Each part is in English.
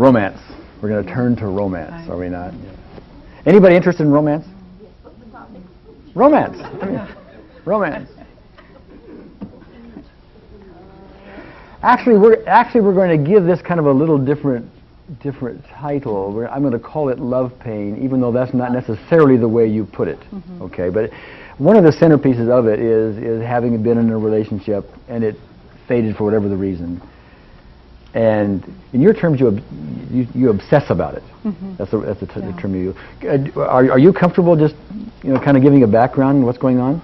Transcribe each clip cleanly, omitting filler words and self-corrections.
Romance. We're going to turn to romance, are we not? Anybody interested in romance? Romance. I mean, romance. Actually, we're going to give this kind of a little different title. I'm going to call it love pain, even though that's not necessarily the way you put it. Okay, but one of the centerpieces of it is having been in a relationship and it faded for whatever the reason. And in your terms, you obsess about it. That's the term you use. Are you comfortable just kind of giving a background on what's going on?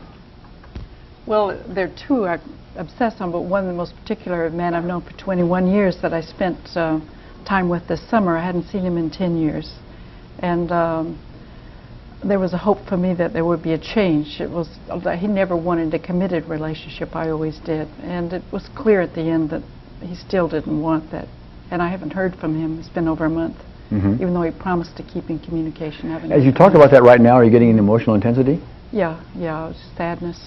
Well, there are two I obsess on, but one, the most particular man I've known for 21 years that I spent time with this summer. I hadn't seen him in 10 years, and there was a hope for me that there would be a change. It was he never wanted a committed relationship. I always did, and it was clear at the end that he still didn't want that. And I haven't heard from him. It's been over a month, even though he promised to keep in communication. As you talk about that right now, are you getting an emotional intensity? Yeah, sadness.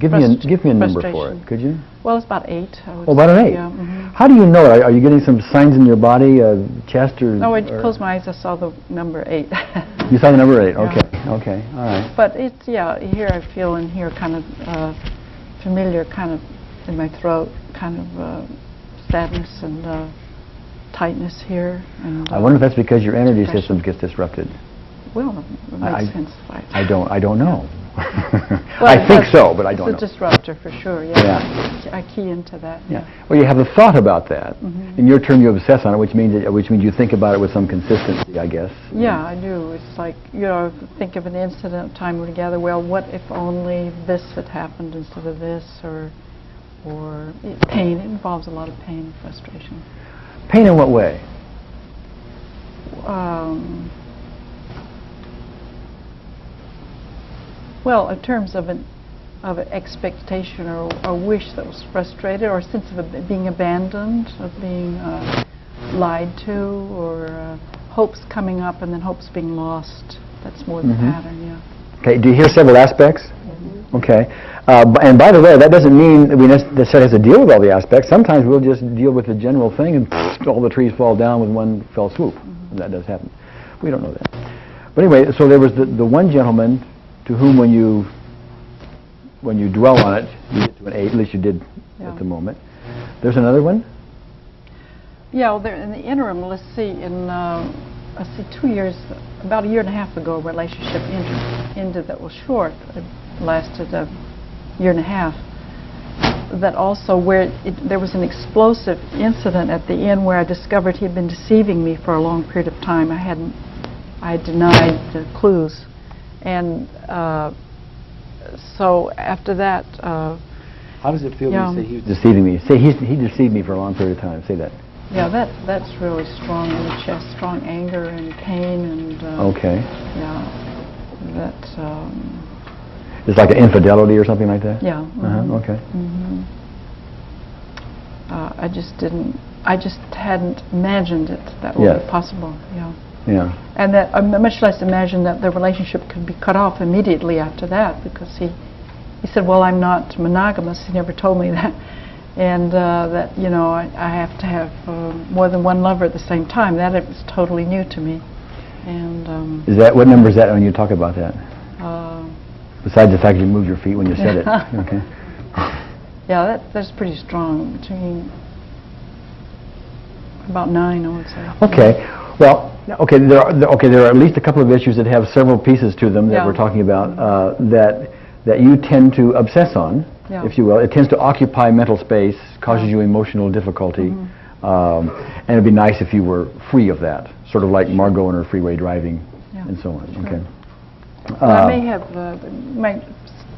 Give me a number for it, could you? Well, it's about 8. Oh, about an 8. Yeah, How do you know it? Are you getting some signs in your body, chest or? No, I closed my eyes. I saw the number 8. You saw the number 8. Okay, all right. But it's here I feel in here kind of familiar, kind of in my throat, kind of sadness and tightness here. And I wonder if that's because your energy system gets disrupted. Well, it makes sense. I don't know. Well, I think so, but I don't know. It's a disruptor for sure. Yeah. I key into that. Yeah. Well, you have a thought about that. In your term, you obsess on it, which means you think about it with some consistency, I guess. Yeah, I do. It's like think of an incident, time we're together. Well, what if only this had happened instead of this, or pain. It involves a lot of pain and frustration. Pain in what way? Well, in terms of an expectation or a wish that was frustrated, or a sense of being abandoned, of being lied to, or hopes coming up and then hopes being lost. That's more the pattern, yeah. Okay, do you hear several aspects? Okay. And by the way, that doesn't mean that we necessarily have to deal with all the aspects. Sometimes we'll just deal with the general thing and all the trees fall down with one fell swoop. And that does happen. We don't know that. But anyway, so there was the one gentleman to whom when you dwell on it, you get to an 8, at least you did at the moment. There's another one? Yeah, well, in the interim, let's see, 2 years, about a year and a half ago, a relationship ended that was short. It lasted a year and a half. That also where there was an explosive incident at the end where I discovered he had been deceiving me for a long period of time. I had denied the clues. And so after that... How does it feel when you say he was deceiving me? Say he deceived me for a long period of time. Say that. Yeah, that's really strong in the chest, strong anger and pain and... okay. Yeah, that's... it's like an infidelity or something like that? Yeah. Okay. I just hadn't imagined it that would be possible. Yeah. And that I much less imagined that the relationship could be cut off immediately after that, because he said, well, I'm not monogamous. He never told me that. And that, I have to have more than one lover at the same time. That was totally new to me. And what number is that when you talk about that? Besides the fact you moved your feet when you said it. Okay. Yeah, that's pretty strong. Between about 9, I would say. Okay. Well, there are at least a couple of issues that have several pieces to them that we're talking about that you tend to obsess on, if you will. It tends to occupy mental space, causes you emotional difficulty, and it'd be nice if you were free of that, sort of like Margot and her freeway driving and so on. Sure. Okay. I may have might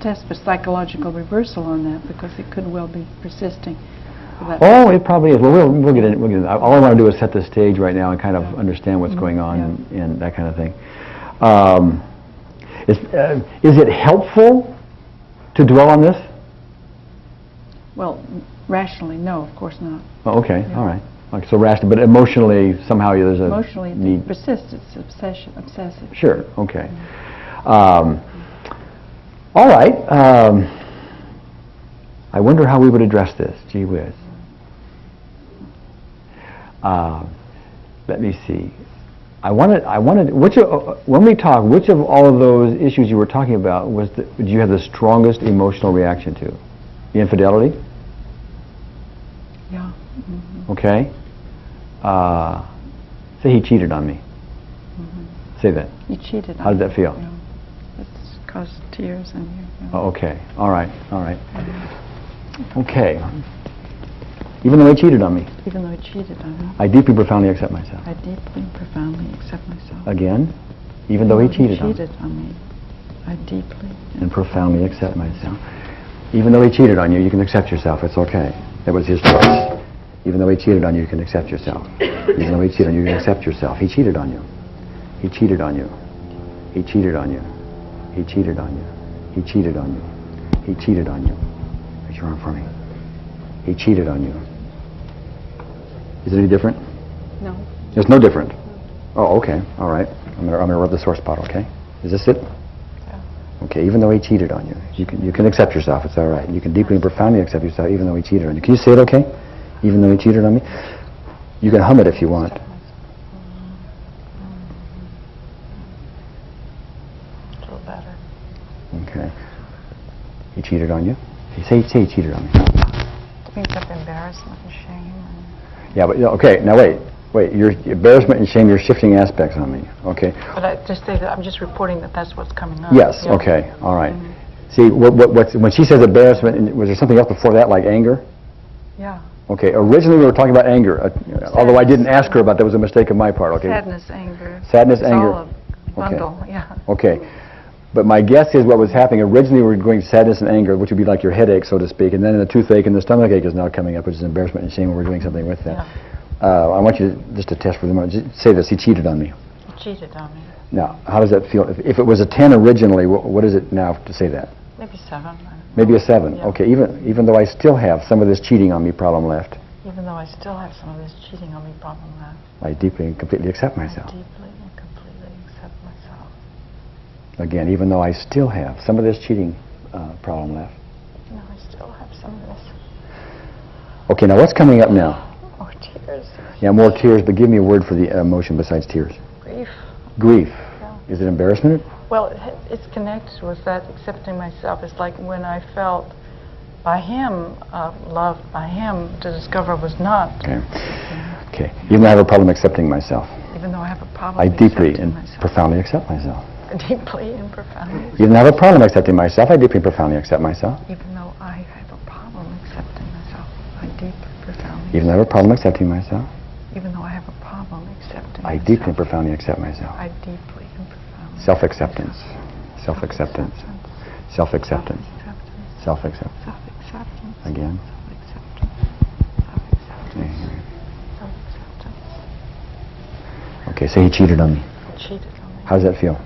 test for psychological reversal on that, because it could well be persisting. Oh, it probably is. Well, we'll get in. All I want to do is set the stage right now and kind of understand what's going on and that kind of thing. Is it helpful to dwell on this? Well, rationally, no, of course not. Oh, okay, all right. So rational, but emotionally, somehow there's a emotionally need. It persists. It's obsessive. Sure. Okay. All right. I wonder how we would address this. Gee whiz. let me see. When we talk, which of all of those issues you were talking about did you have the strongest emotional reaction to? The infidelity? Yeah. Okay. Say he cheated on me. Say that. He cheated on me. How did that feel? Yeah. It's caused tears in you. Yeah. Oh, okay. All right. All right. Okay. Even though he cheated on me. Even though he cheated on me. I deeply, profoundly accept myself. I deeply and profoundly accept myself. Again. Even though he cheated on me. I deeply and profoundly accept myself. Even though he cheated on you, you can accept yourself. It's okay. That was his choice. Even though he cheated on you, you can accept yourself. Even though he cheated on you, you can accept yourself. He cheated on you. He cheated on you. He cheated on you. He cheated on you. He cheated on you. He cheated on you. Raise your arm for me. He cheated on you. Is it any different? No. There's no different. Oh, okay. All right. I'm gonna rub the sore spot. Okay. Is this it? Yeah. Okay. Even though he cheated on you, you can accept yourself. It's all right. You can deeply and profoundly accept yourself, even though he cheated on you. Can you say it? Okay. Even though he cheated on me. You can hum it if you want. A little better. Okay. He cheated on you. Say he cheated on me. It brings up embarrassment and shame. Yeah, but okay. Now wait. Your embarrassment and shame. You're shifting aspects on me. Okay. But I just say that I'm just reporting that that's what's coming up. Yes. Yeah. Okay. All right. See, when she says embarrassment, was there something else before that, like anger? Yeah. Okay. Originally, we were talking about anger. Although I didn't ask her about that, was a mistake on my part. Okay. Sadness, anger. Sadness, It's anger. all a bundle. Yeah. Okay. But my guess is what was happening, originally we were going sadness and anger, which would be like your headache, so to speak, and then the toothache and the stomach ache is now coming up, which is embarrassment and shame, and we're doing something with that. Yeah. I want you to, just to test for the moment, just say this: he cheated on me. He cheated on me. Now, how does that feel? If it was a 10 originally, what is it now to say that? Maybe 7. Maybe a 7. Yeah. Okay, even though I still have some of this cheating on me problem left, Even though I still have some of this cheating on me problem left. I deeply and completely accept myself. I deeply and completely accept myself. Again, even though I still have some of this cheating problem left. No, I still have some of this. Okay, now what's coming up now? More tears. Yeah, more tears, but give me a word for the emotion besides tears. Grief. Grief. Yeah. Is it embarrassment? Well, it's connected with that accepting myself. It's like when I felt by him, loved by him, to discover I was not. Okay. Okay. Even though I have a problem accepting myself, Even though I have a problem I deeply accepting and myself. profoundly accept myself. Deeply and profoundly. Even though I have a problem accepting myself, I deeply and profoundly accept myself. Even though I have a problem accepting myself, I deeply, profoundly. Even though I have a problem accepting myself, Even though I have a problem accepting I myself, deeply and profoundly accept myself. I deeply and profoundly. Self-acceptance. Self-acceptance. Self-acceptance. Self-acceptance. Self-acceptance. Again. Self-acceptance. Self-acceptance. Self-acceptance. Okay, say he cheated on me. He cheated on me. How does that feel?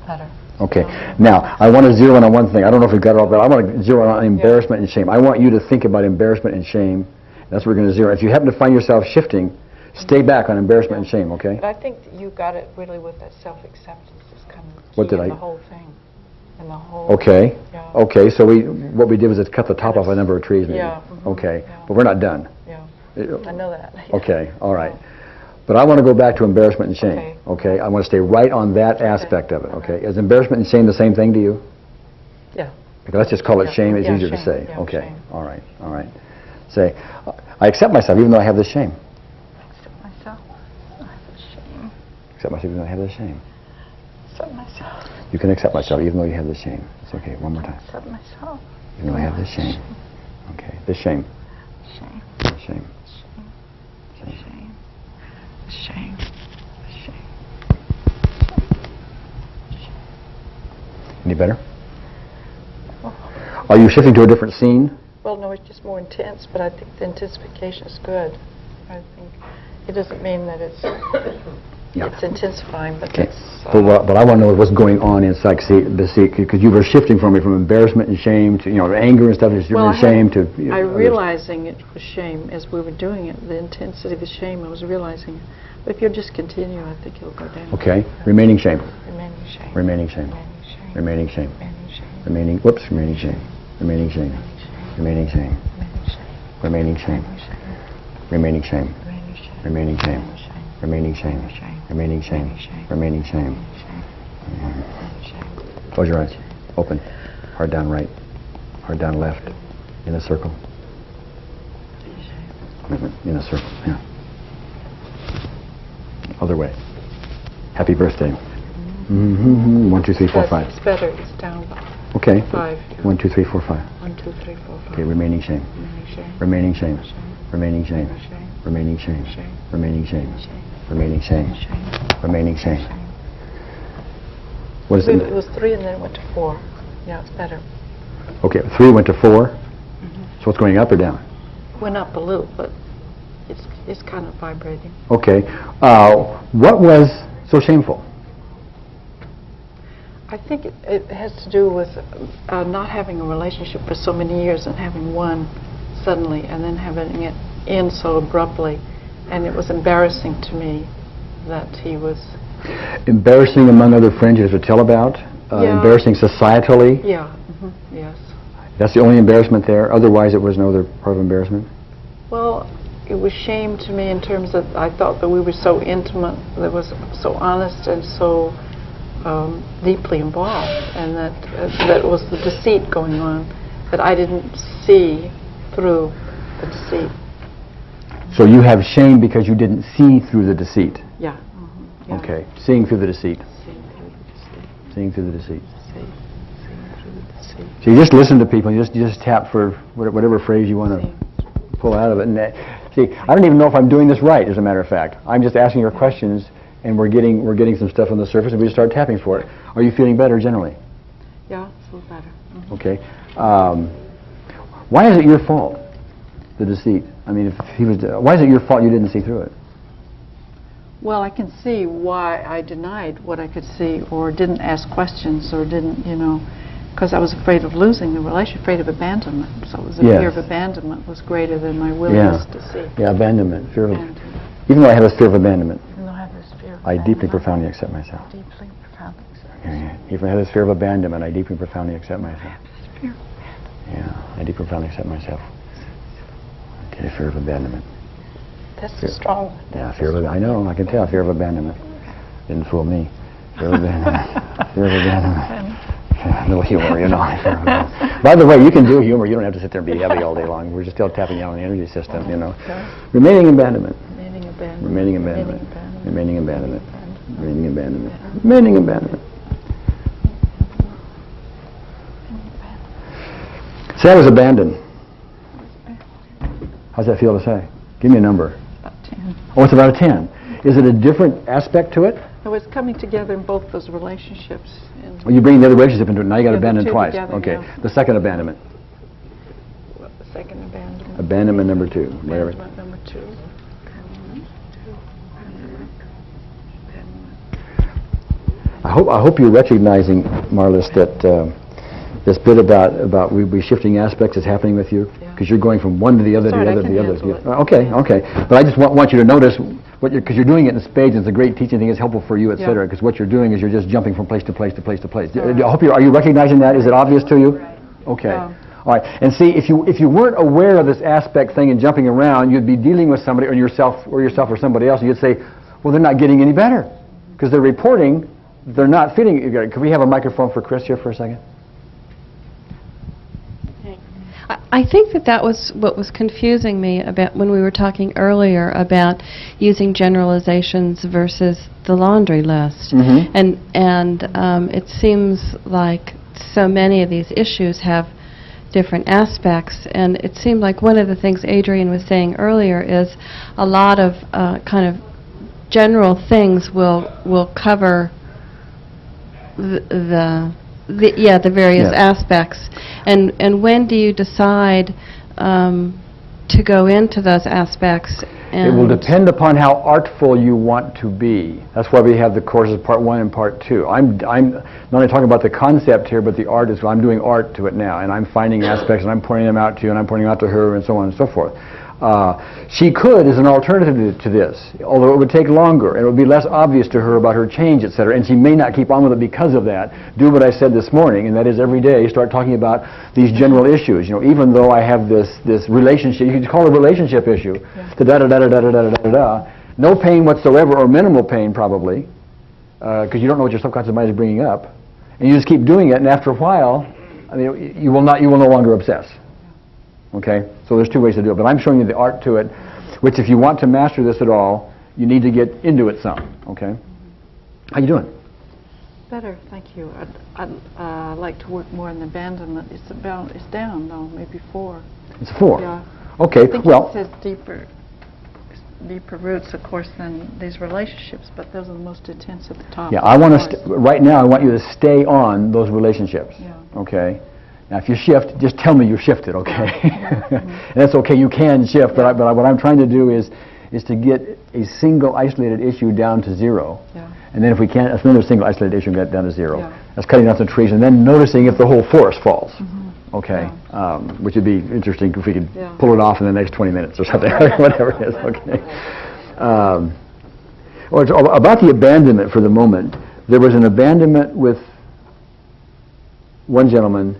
Better. Okay. Now, I want to zero in on one thing. I don't know if we've got it all, but I want to zero in on embarrassment and shame. I want you to think about embarrassment and shame. That's what we're going to zero. If you happen to find yourself shifting, stay back on embarrassment and shame, okay? But I think you got it really with that self-acceptance is kind of What did in I- the whole thing. And the whole. Okay. Yeah. Okay, so what we did was just cut the top off a number of trees, maybe. Yeah, Okay, yeah. but we're not done. Yeah. I know that. Okay, all right. But I want to go back to embarrassment and shame. Okay. Okay, I want to stay right on that aspect of it. Okay, is embarrassment and shame the same thing to you? Yeah. Okay, let's just call it Yeah. shame. It's Yeah, easier to shame. say. Yeah, Okay, shame. all right, all right. Say, I accept myself even though I have this shame. Accept myself. I have a shame. Accept myself even though I have this shame. Accept myself. You can accept myself even though you have this shame. It's okay. One more time. Accept myself. Even though I have this shame. Okay, this shame. Shame. This shame. Shame. Shame. Shame. Any better? Are you shifting to a different scene? Well, no, it's just more intense, but I think the intensification is good. I think it doesn't mean that it's intensifying, but Okay. it's. But I want to know what's going on inside, because you were shifting for me from embarrassment and shame to anger and stuff, and shame to. I realizing it was shame as we were doing it. The intensity of the shame, I was realizing it. But if you'll just continue, I think it'll go down. Okay. Remaining shame. Remaining shame. Remaining shame. Remaining shame. Remaining shame. Remaining shame. Remaining shame. Remaining shame. Remaining shame. Remaining shame. Remaining shame. Remaining shame. Remaining shame. Remaining shame. Remaining shame. remaining shame, shame, remaining shame, shame, remaining shame. shame. Close your eyes. Open. Hard down right. Hard down left. In a circle. In a circle. Yeah. Other way. Happy birthday. Mm-hmm. 1, 2, 3, 4, 5. It's better. It's down. Okay. 5. 1, 2, 3, 4, 5. 1, 2, 3, 4, 5. Okay. Remaining shame. Remaining shame. Remaining shame. Remaining shame. Remaining shame. Remaining shame. Remaining shame. What is it? It was 3 and then it went to 4. Yeah, it's better. Okay. 3 went to 4. So it's going up or down? Went up a little, but it's kind of vibrating. Okay. What was so shameful? I think it has to do with not having a relationship for so many years and having one suddenly and then having it end so abruptly. And it was embarrassing to me that he was... Embarrassing among other friends you have to tell about? Yeah. Embarrassing societally? Yeah. Yes. That's the only embarrassment there? Otherwise it was no other part of embarrassment? Well, it was shame to me in terms of I thought that we were so intimate, that was so honest and so deeply involved, and that was the deceit going on, that I didn't see through the deceit. So you have shame because you didn't see through the deceit? Yeah. Yeah. Okay. Seeing through the deceit. Seeing through the deceit. Seeing through the deceit. Seeing through the deceit. So you just listen to people, you just tap for whatever phrase you want to pull out of it. And see, I don't even know if I'm doing this right, as a matter of fact. I'm just asking your questions, and we're getting some stuff on the surface, and we just start tapping for it. Are you feeling better generally? Yeah, feel better. Okay. Why is it your fault, the deceit? I mean, if he was, why is it your fault you didn't see through it? Well, I can see why I denied what I could see, or didn't ask questions, or didn't, because I was afraid of losing the relationship, afraid of abandonment. So it was the fear of abandonment was greater than my willingness to see. Yeah, abandonment. Fear of Abandonment. Even though I have this fear of abandonment, Even though I have this fear of I deeply, abandonment, profoundly accept myself. deeply, profoundly accept Even if I have this fear of abandonment, I deeply, profoundly accept I myself. have this fear of abandonment. Yeah, I deeply, profoundly accept myself. Okay, fear of abandonment. That's a strong one. Yeah, fear of abandonment. I know, I can tell. Fear of abandonment. Didn't fool me. Fear of abandonment. Fear of abandonment. A little humor, Fear of abandonment. By the way, you can do humor. You don't have to sit there and be heavy all day long. We're just still tapping out on the energy system, Remaining abandonment. Remaining abandonment. Remaining abandonment. Remaining abandonment. Remaining abandonment. Remaining abandonment. Say I was abandoned. How's that feel to say? Give me a number. About 10. Oh, it's about a 10. Is it a different aspect to it? It was coming together in both those relationships. And Well, you bring the other relationship into it. Now you got Yeah, the abandoned two twice. together, Okay. yeah. The second abandonment. the second abandonment. Abandonment number 2. Whatever. Abandonment number 2. I hope you're recognizing, Marlis, that this bit about we shifting aspects is happening with you, Yeah. because you're going from one to the other, to Sorry, the I other, to can the other. handle it. Okay, okay. But I just want you to notice because you're doing it in spades. It's a great teaching thing. It's helpful for you, Yeah. etc. Because what you're doing is you're just jumping from place to place to place to place. Right. I hope are you recognizing that? Is it obvious to you? Right. Okay. Yeah. All right. And see, if you weren't aware of this aspect thing and jumping around, you'd be dealing with somebody or yourself or somebody else, and you'd say, well, they're not getting any better because they're reporting they're not feeling good. Could we have a microphone for Chris here for a second? I think that was what was confusing me about when we were talking earlier about using generalizations versus the laundry list. Mm-hmm. And it seems like so many of these issues have different aspects, and it seemed like one of the things Adrian was saying earlier is a lot of kind of general things will cover the various aspects. And when do you decide to go into those aspects? It will depend upon how artful you want to be. That's why we have the courses part 1 and part 2. I'm not only talking about the concept here, but the art as well. I'm doing art to it now, and I'm finding aspects, and I'm pointing them out to you, and I'm pointing them out to her, and so on and so forth. She could, as an alternative to this, although it would take longer, and it would be less obvious to her about her change, etc., and she may not keep on with it because of that, do what I said this morning, and that is every day start talking about these general issues. Even though I have this relationship, you could call it a relationship issue, da-da-da-da-da-da-da-da-da-da, no pain whatsoever or minimal pain probably, because you don't know what your subconscious mind is bringing up, and you just keep doing it, and after a while, I mean, you will no longer obsess. Okay? So there's two ways to do it, but I'm showing you the art to it, which if you want to master this at all, you need to get into it some. Okay? How you doing? Better, thank you. I'd like to work more in the abandonment. It's down though, maybe 4. It's 4. Yeah. Okay, I think well, it says deeper roots, of course, than these relationships, but those are the most intense at the top. yeah, I want to, right now I want you to stay on those relationships. Yeah. Okay? Now if you shift, just tell me you shifted, okay? And that's okay, you can shift, but what I'm trying to do is to get a single isolated issue down to 0. Yeah. And then if we can't, another single isolated issue get down to 0. Yeah. That's cutting down some trees, and then noticing if the whole forest falls. Okay, which would be interesting if we could pull it off in the next 20 minutes or something, whatever it is. Okay. About the abandonment for the moment, there was an abandonment with one gentleman,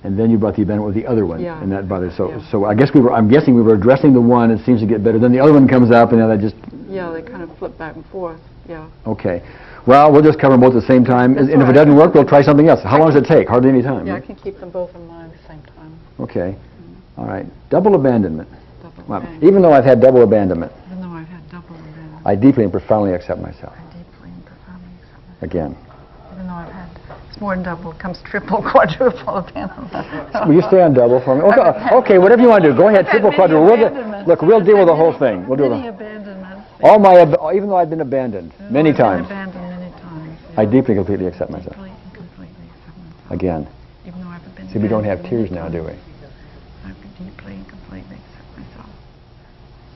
and then you brought the abandonment with the other one, and that bothered. So I guess I'm guessing we were addressing the one. It seems to get better. Then the other one comes up, and then that just. Yeah, they kind of flip back and forth. Yeah. Okay. Well, we'll just cover them both at the same time, and if it doesn't work, we'll try something else. How long does it take? Hardly any time. Yeah, Right? I can keep them both in mind at the same time. Okay. All right. Double abandonment. Well, abandonment. even though I've had double abandonment, Even though I've had double abandonment, I deeply and profoundly accept myself. I deeply and profoundly accept myself. Again. Even though I've had, it's more than double, it comes triple, quadruple abandonment. Will you stay on double for me? Okay, whatever you want to do. Go ahead, triple, quadruple. Look, we'll deal with the whole thing. We'll do Many the abandonments. even though I've been abandoned many I've been times, abandoned many times. I deeply and completely accept myself. Deeply and completely accept myself. Again. Even though I've been See, we don't have abandoned tears many now, do we? times, I deeply and completely accept myself.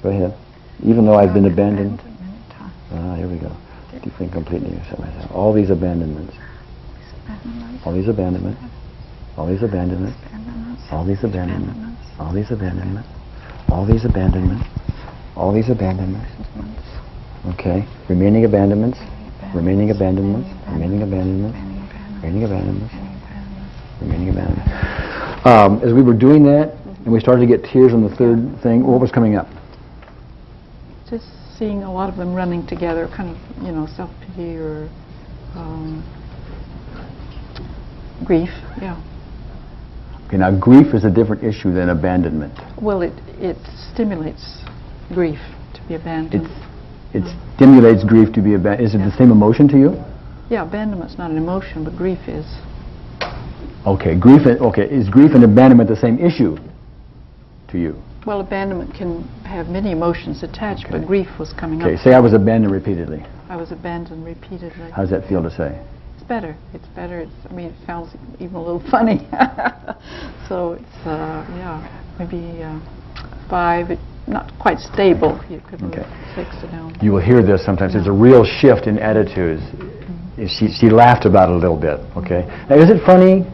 Go ahead. Even though I've been abandoned. Many times. Here we go. Deeply and completely accept myself. All these abandonments. All these abandonments. All these abandonments. All these abandonments. All these abandonments. All these abandonments. All these abandonments. Okay. Remaining abandonments. Remaining abandonments. Remaining abandonments. Remaining abandonments. Remaining abandonments. As we were doing that, and we started to get tears on the third thing, what was coming up? Just seeing a lot of them running together, kind of, self-pity or grief, Okay, now grief is a different issue than abandonment. Well, it stimulates grief to be abandoned. It stimulates grief to be abandoned. Is it the same emotion to you? Yeah, abandonment's not an emotion, but grief is. Okay, is grief and abandonment the same issue to you? Well, abandonment can have many emotions attached, but grief was coming up. Okay, say I was abandoned repeatedly. I was abandoned repeatedly. How does that feel to say? It's better. It's better. It sounds even a little funny. So it's, maybe 5, not quite stable. You could 6 down. You will hear this sometimes. There's a real shift in attitudes. She laughed about it a little bit, okay? Now, is it funny?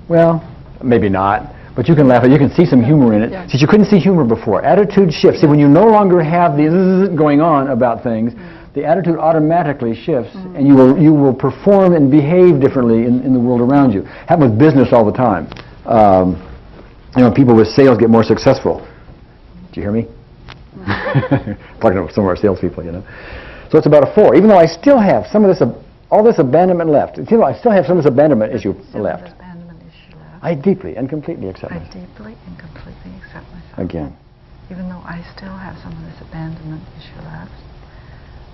Well, maybe not. But you can laugh. You can see some humor in it. Yeah. See, you couldn't see humor before. Attitude shifts. See, when you no longer have the going on about things, the attitude automatically shifts, and you will perform and behave differently in the world around you. Happens with business all the time. People with sales get more successful. Do you hear me? Talking to some of our salespeople, So it's about a 4. Even though I still have some of this, all this abandonment left. I still have some of this abandonment issue left. I deeply and completely accept myself. I deeply and completely accept myself. Again. Even though I still have some of this abandonment issue left,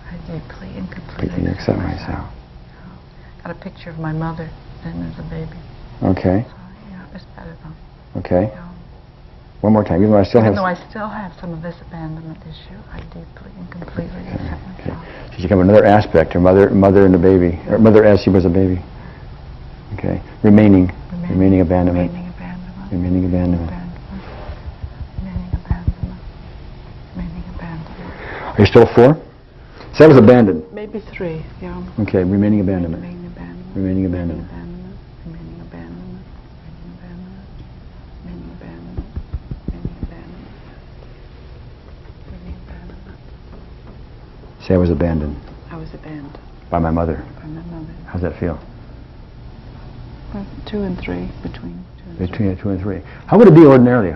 I deeply and completely accept myself. Got a picture of my mother then as a baby. Okay. So, it's better though. Okay. One more time. Even though I still have some of this abandonment issue, I deeply and completely accept myself. So she become another aspect, her mother and the baby, or mother as she was a baby. Okay. Remaining abandonment. Remaining abandonment. Remaining abandonment. Remaining abandonment. Remaining abandonment. Are you still 4? So that was abandoned. Maybe 3, yeah. Okay, remaining abandonment. Remaining abandonment. Remaining abandonment. Remaining abandonment. Remaining abandonment. Remaining abandonment. Remaining abandonment. Say I was abandoned. I was abandoned. By my mother. By my mother. How's that feel? 2 and 3, between 2 and 3. Between 2 and 3. How would it be ordinarily?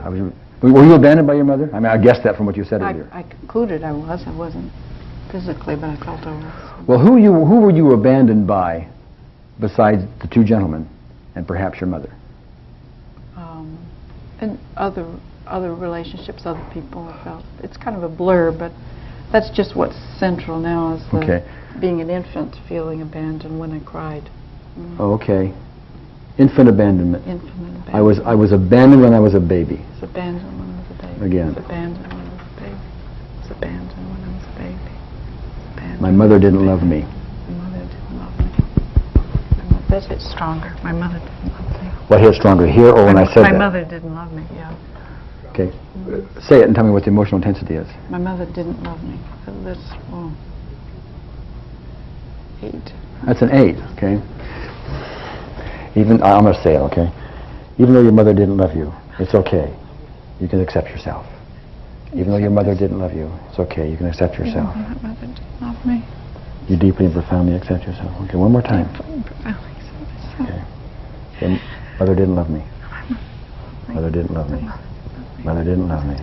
Were you abandoned by your mother? I mean, I guessed that from what you said earlier. I concluded I wasn't. physically, but I felt I was. Well, who were you abandoned by besides the two gentlemen and perhaps your mother? And other relationships, other people, I felt. It's kind of a blur, but that's just what's central now, is being an infant, feeling abandoned when I cried. Oh, okay. Infant abandonment. Infant abandonment. I was abandoned when I was a baby. I was abandoned when I was a baby. Again. I was abandoned when I was a baby. I was abandoned when I was a baby. Abandoned My mother didn't love me. My mother didn't love me. That hit stronger. My mother didn't love me. What hit stronger, here or when I said that? My mother didn't love me, yeah. Okay. Say it and tell me what the emotional intensity is. My mother didn't love me. That's, 8. That's an 8, okay? I'm going to say it, okay? Even though your mother didn't love you, it's okay. You can accept yourself. Even though your mother didn't love you, it's okay. You can accept yourself. My mother didn't love me. You deeply and profoundly accept yourself. Okay, one more time. Deeply and profoundly accept myself. Okay. Your mother didn't love me. Mother didn't love me. Mother didn't love me.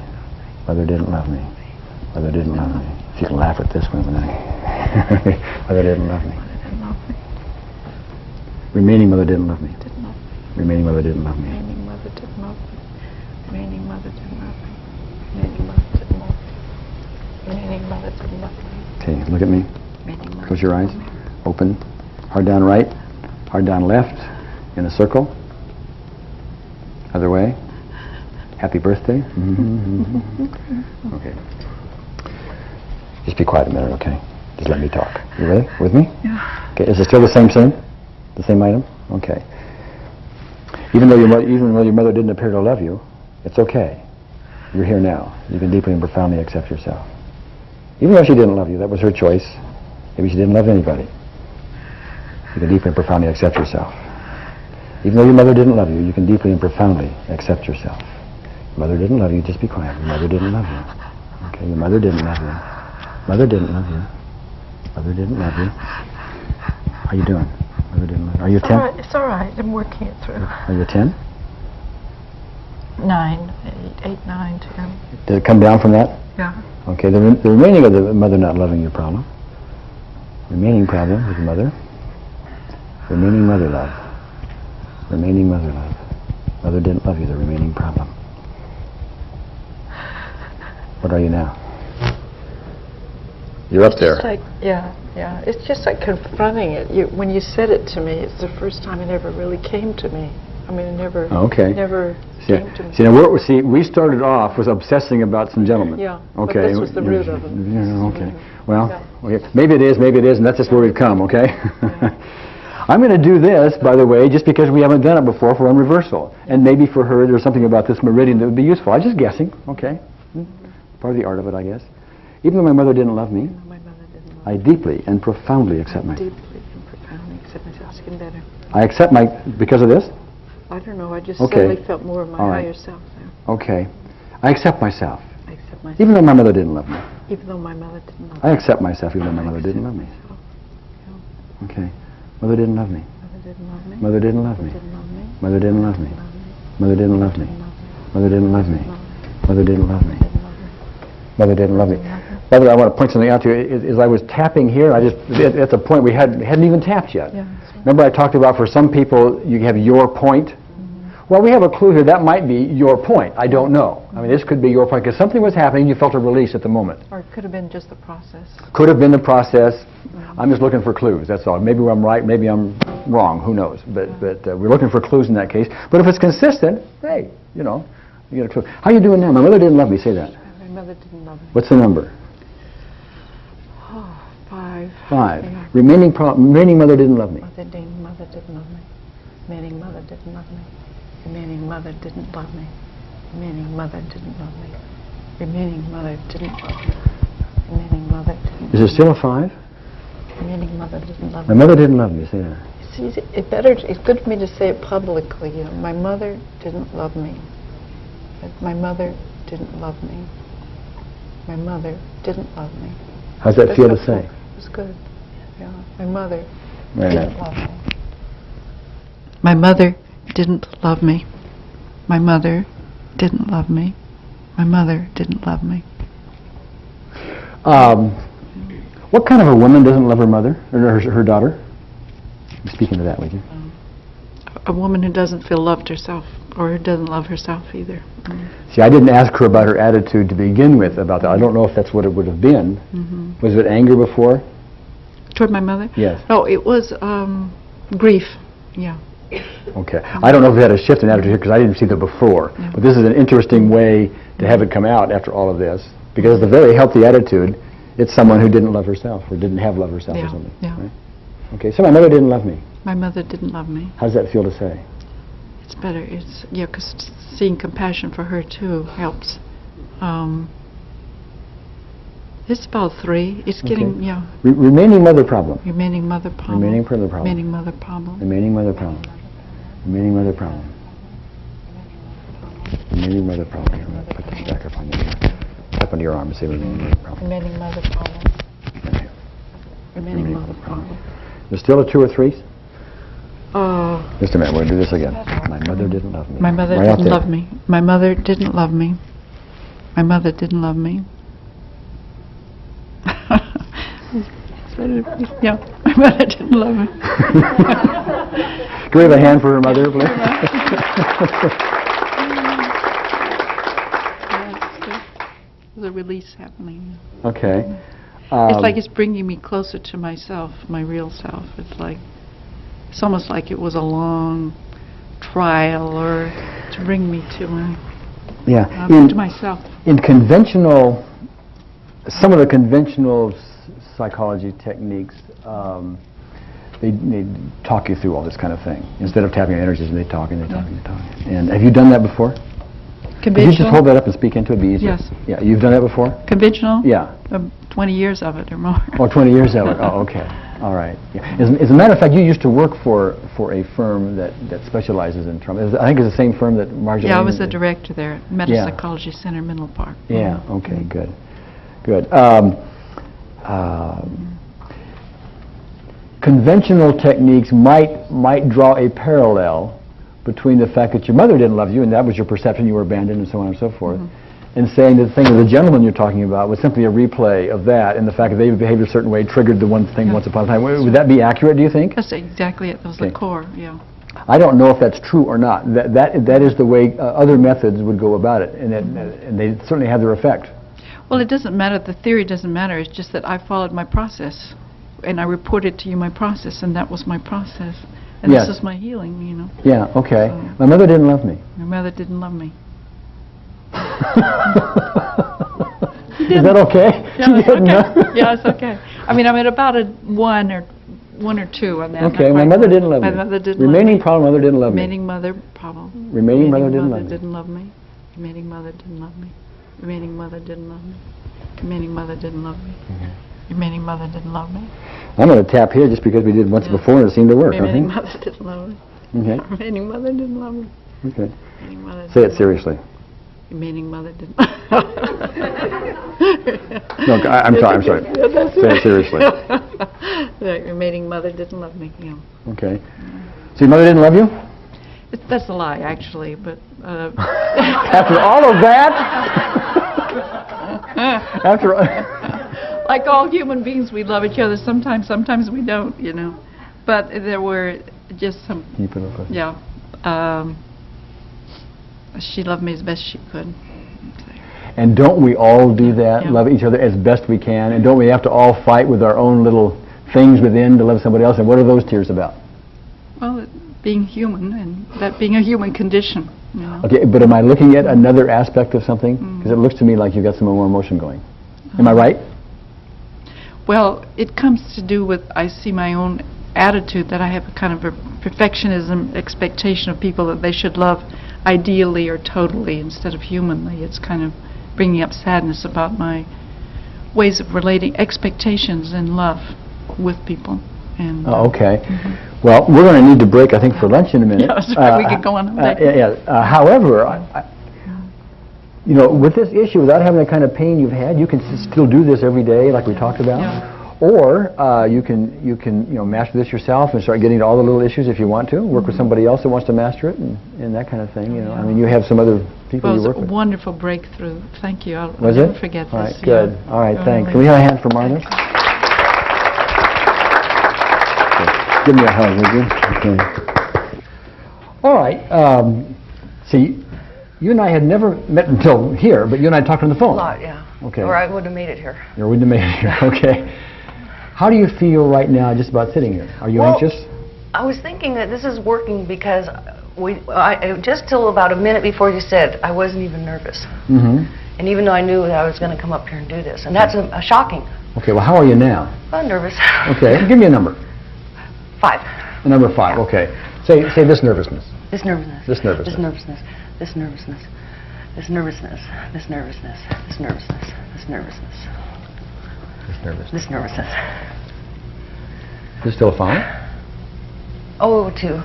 Mother didn't love me. Mother didn't love me. If you can laugh at this one, then Mother didn't love me. Remaining mother didn't love me. Remaining mother didn't love me. Remaining mother didn't love me. Remaining mother didn't love me. Remaining mother didn't love me. Remaining mother didn't love me. Okay, look at me. Close your eyes. Open. Hard down right. Hard down left. In a circle. Other way. Happy birthday. Okay. Just be quiet a minute, okay? Just let me talk. You ready? With me? Yeah. Okay. Is it still the same thing? The same item? Okay. Even though your mother didn't appear to love you, it's okay. You're here now. You can deeply and profoundly accept yourself. Even though she didn't love you, that was her choice. Maybe she didn't love anybody. You can deeply and profoundly accept yourself. Even though your mother didn't love you, you can deeply and profoundly accept yourself. Your mother didn't love you, just be quiet. Your mother didn't love you. Okay, your mother didn't love you. Mother didn't love you. Mother didn't love you. How you doing? Mother didn't love you. Are you 10? It's all right. I'm working it through. Are you 10? 9, 8, 9, 10. Did it come down from that? Yeah. Okay, the remaining of the mother not loving you problem. Remaining problem with mother. Remaining mother love. Remaining mother love. Mother didn't love you, the remaining problem. What are you now? You're up there. It's like, yeah. It's just like confronting it. When you said it to me, it's the first time it ever really came to me. I mean, it never came to me. We started off with obsessing about some gentlemen. Yeah, okay. But this was the root of it. Yeah, okay. Well, okay. Maybe it is, and that's just where we've come, okay? Yeah. I'm going to do this, by the way, just because we haven't done it before for one reversal. And maybe for her there's something about this meridian that would be useful. I'm just guessing, okay? Part of the art of it, I guess. Even though my mother didn't love me, I deeply and profoundly accept myself. Deeply and profoundly accept myself. It's getting better. I accept because of this? I don't know. I just suddenly felt more of my higher self there. Okay. I accept myself. I accept myself. Even though my mother didn't love me. Even though my mother didn't love me. I accept myself even though my mother didn't love me. Okay. Mother didn't love me. Mother didn't love me. Mother didn't love me. Mother didn't love me. Mother didn't love me. Mother didn't love me. Mother didn't love me. By the way, I want to point something out to you. As I was tapping here, at the point we hadn't even tapped yet. Yeah, Remember I talked about for some people you have your point? Well, we have a clue here. That might be your point. I don't know. I mean, this could be your point because something was happening. You felt a release at the moment. Or it could have been just the process. Could have been the process. I'm just looking for clues. That's all. Maybe I'm right. Maybe I'm wrong. Who knows? But we're looking for clues in that case. But if it's consistent, hey, you get a clue. How are you doing now? My mother didn't love me. Say that. My mother didn't love me. What's the number? 5. 5. Yeah. Remaining mother didn't love me. Remaining mother didn't love me. Remaining mother didn't love me. Remaining mother didn't love me. Remaining mother didn't love me. Remaining mother didn't love me. Remaining mother didn't. Is it still a 5? Remaining mother didn't love My me. mother didn't love me. Say that. It's good for me to say it publicly. My mother didn't love me. My mother didn't love me. My mother didn't love me. How's that feel to say? It was good. Yeah. My mother Very didn't nice. love me. My mother didn't love me. My mother didn't love me. My mother didn't love me. What kind of a woman doesn't love her mother, or her daughter? Speaking to that, would you? A woman who doesn't feel loved herself, or who doesn't love herself either. See, I didn't ask her about her attitude to begin with about that. I don't know if that's what it would have been. Was it anger before? Toward my mother? Yes. No, it was grief. Yeah. Okay. I don't know if we had a shift in attitude here because I didn't see that before. Yeah. But this is an interesting way to have it come out after all of this, because it's a very healthy attitude. It's someone who didn't love herself or didn't have love herself or something. Yeah. Right? Okay. So my mother didn't love me. My mother didn't love me. How does that feel to say? It's better. It's because seeing compassion for her too helps. It's about 3. It's getting Remaining mother problem. remaining mother problem. Remaining mother problem. Remaining mother problem. Remaining mother problem. Remaining mother problem. Remaining mother problem. Here, I'm going to put this back up on your arm and say remaining mother problem. Remaining mother problem. Okay. Remaining mother problem. There's still a 2 or 3s? Oh. Just a minute, we're going to do this again. My mother didn't love me. My mother Right out didn't there. love me. My mother didn't love me. My mother didn't love me. Yeah, my mother didn't love me. Can we have a hand for her mother, please? There's a release happening. Okay. It's like it's bringing me closer to myself, my real self. It's almost like it was a long trial, or to bring me to my to myself. In conventional, some of the conventional psychology techniques, they talk you through all this kind of thing. Instead of tapping energies, and they talk and they talk and they talk. And have you done that before? Could you just hold that up and speak into it? It'd be easier. Yes. Yeah, you've done that before? Conventional? Yeah. 20 years of it or more. Oh, 20 years of it. Oh, okay. All right. Yeah. As a matter of fact, you used to work for a firm that specializes in trauma. I think it's the same firm that Marjorie... Yeah, I was the director there at Metapsychology Center, Menlo Park. Yeah, okay, good. Good. Conventional techniques might draw a parallel between the fact that your mother didn't love you, and that was your perception, you were abandoned, and so on and so forth, and saying that the thing with the gentleman you're talking about was simply a replay of that, and the fact that they behaved a certain way triggered the one thing once upon a time. Would that be accurate, do you think? That's exactly it. That was the core, yeah. I don't know if that's true or not. That is the way other methods would go about it, and they certainly have their effect. Well, it doesn't matter. The theory doesn't matter. It's just that I followed my process, and I reported to you my process, and that was my process. And this is my healing, you know. Yeah, okay. So my mother didn't love me. My mother didn't love me. Is that okay? Yeah, it's okay. Yeah, it's okay. I mean, I'm at about a 1 or 2 on that. Okay, my mother didn't love me. My mother didn't Remaining love me. problem, mother didn't love me. Remaining mother problem. Remaining mother didn't love me. Didn't love me. Remaining mother didn't love me. Remaining mother didn't love me. Remaining mother didn't love me. Remaining mother didn't love me. I'm going to tap here just because we did once before and it seemed to work. Remaining mother didn't love me. Okay. Remaining mother didn't love me. Okay. Remaining mother Say it seriously. Remaining mother didn't. No, I'm sorry. Say it seriously. Right, remaining mother didn't love me. Yeah. Okay. So your mother didn't love you? That's a lie, actually, but... After all of that? After... Like all human beings, we love each other. Sometimes we don't, you know. But there were just some... Can you put it up? Yeah. She loved me as best she could. And don't we all do that? Yeah. Love each other as best we can? And don't we have to all fight with our own little things within to love somebody else? And what are those tears about? Well, being human, and that being a human condition. You know? Okay, but am I looking at another aspect of something? Because it looks to me like you've got some more emotion going. Am I right? Well, it comes to do with, I see my own attitude that I have a kind of a perfectionism expectation of people that they should love ideally or totally instead of humanly. It's kind of bringing up sadness about my ways of relating expectations and love with people. And okay. Well, we're going to need to break, I think, for lunch in a minute. Yeah, that's right. We could go on. However, you know, with this issue, without having the kind of pain you've had, you can still do this every day, like we talked about. Yeah. Or you can master this yourself and start getting to all the little issues if you want to. Work with somebody else that wants to master it and that kind of thing. You know, I mean, you have some other people you work with. It was a wonderful breakthrough. Thank you. I'll Was never it? forget All this. right, good. All right, thanks. Can we have a hand for Martha? give me a hug, would you? Okay. All right. See, you and I had never met until here, but you and I talked on the phone. A lot, yeah. Okay. Or I wouldn't have made it here. You wouldn't have made it here. Okay. How do you feel right now just about sitting here? Are you anxious? I was thinking that this is working because just till about a minute before you said, I wasn't even nervous. Mm-hmm. And even though I knew that I was going to come up here and do this. And that's shocking. Okay, well, how are you now? I'm nervous. Okay, give me a number. 5. A number 5, okay. Say this nervousness. This nervousness. This nervousness. This nervousness. This nervousness. This nervousness. This nervousness. This nervousness. This nervousness. This nervousness. This nervousness. Is it still a 5? Oh, 2.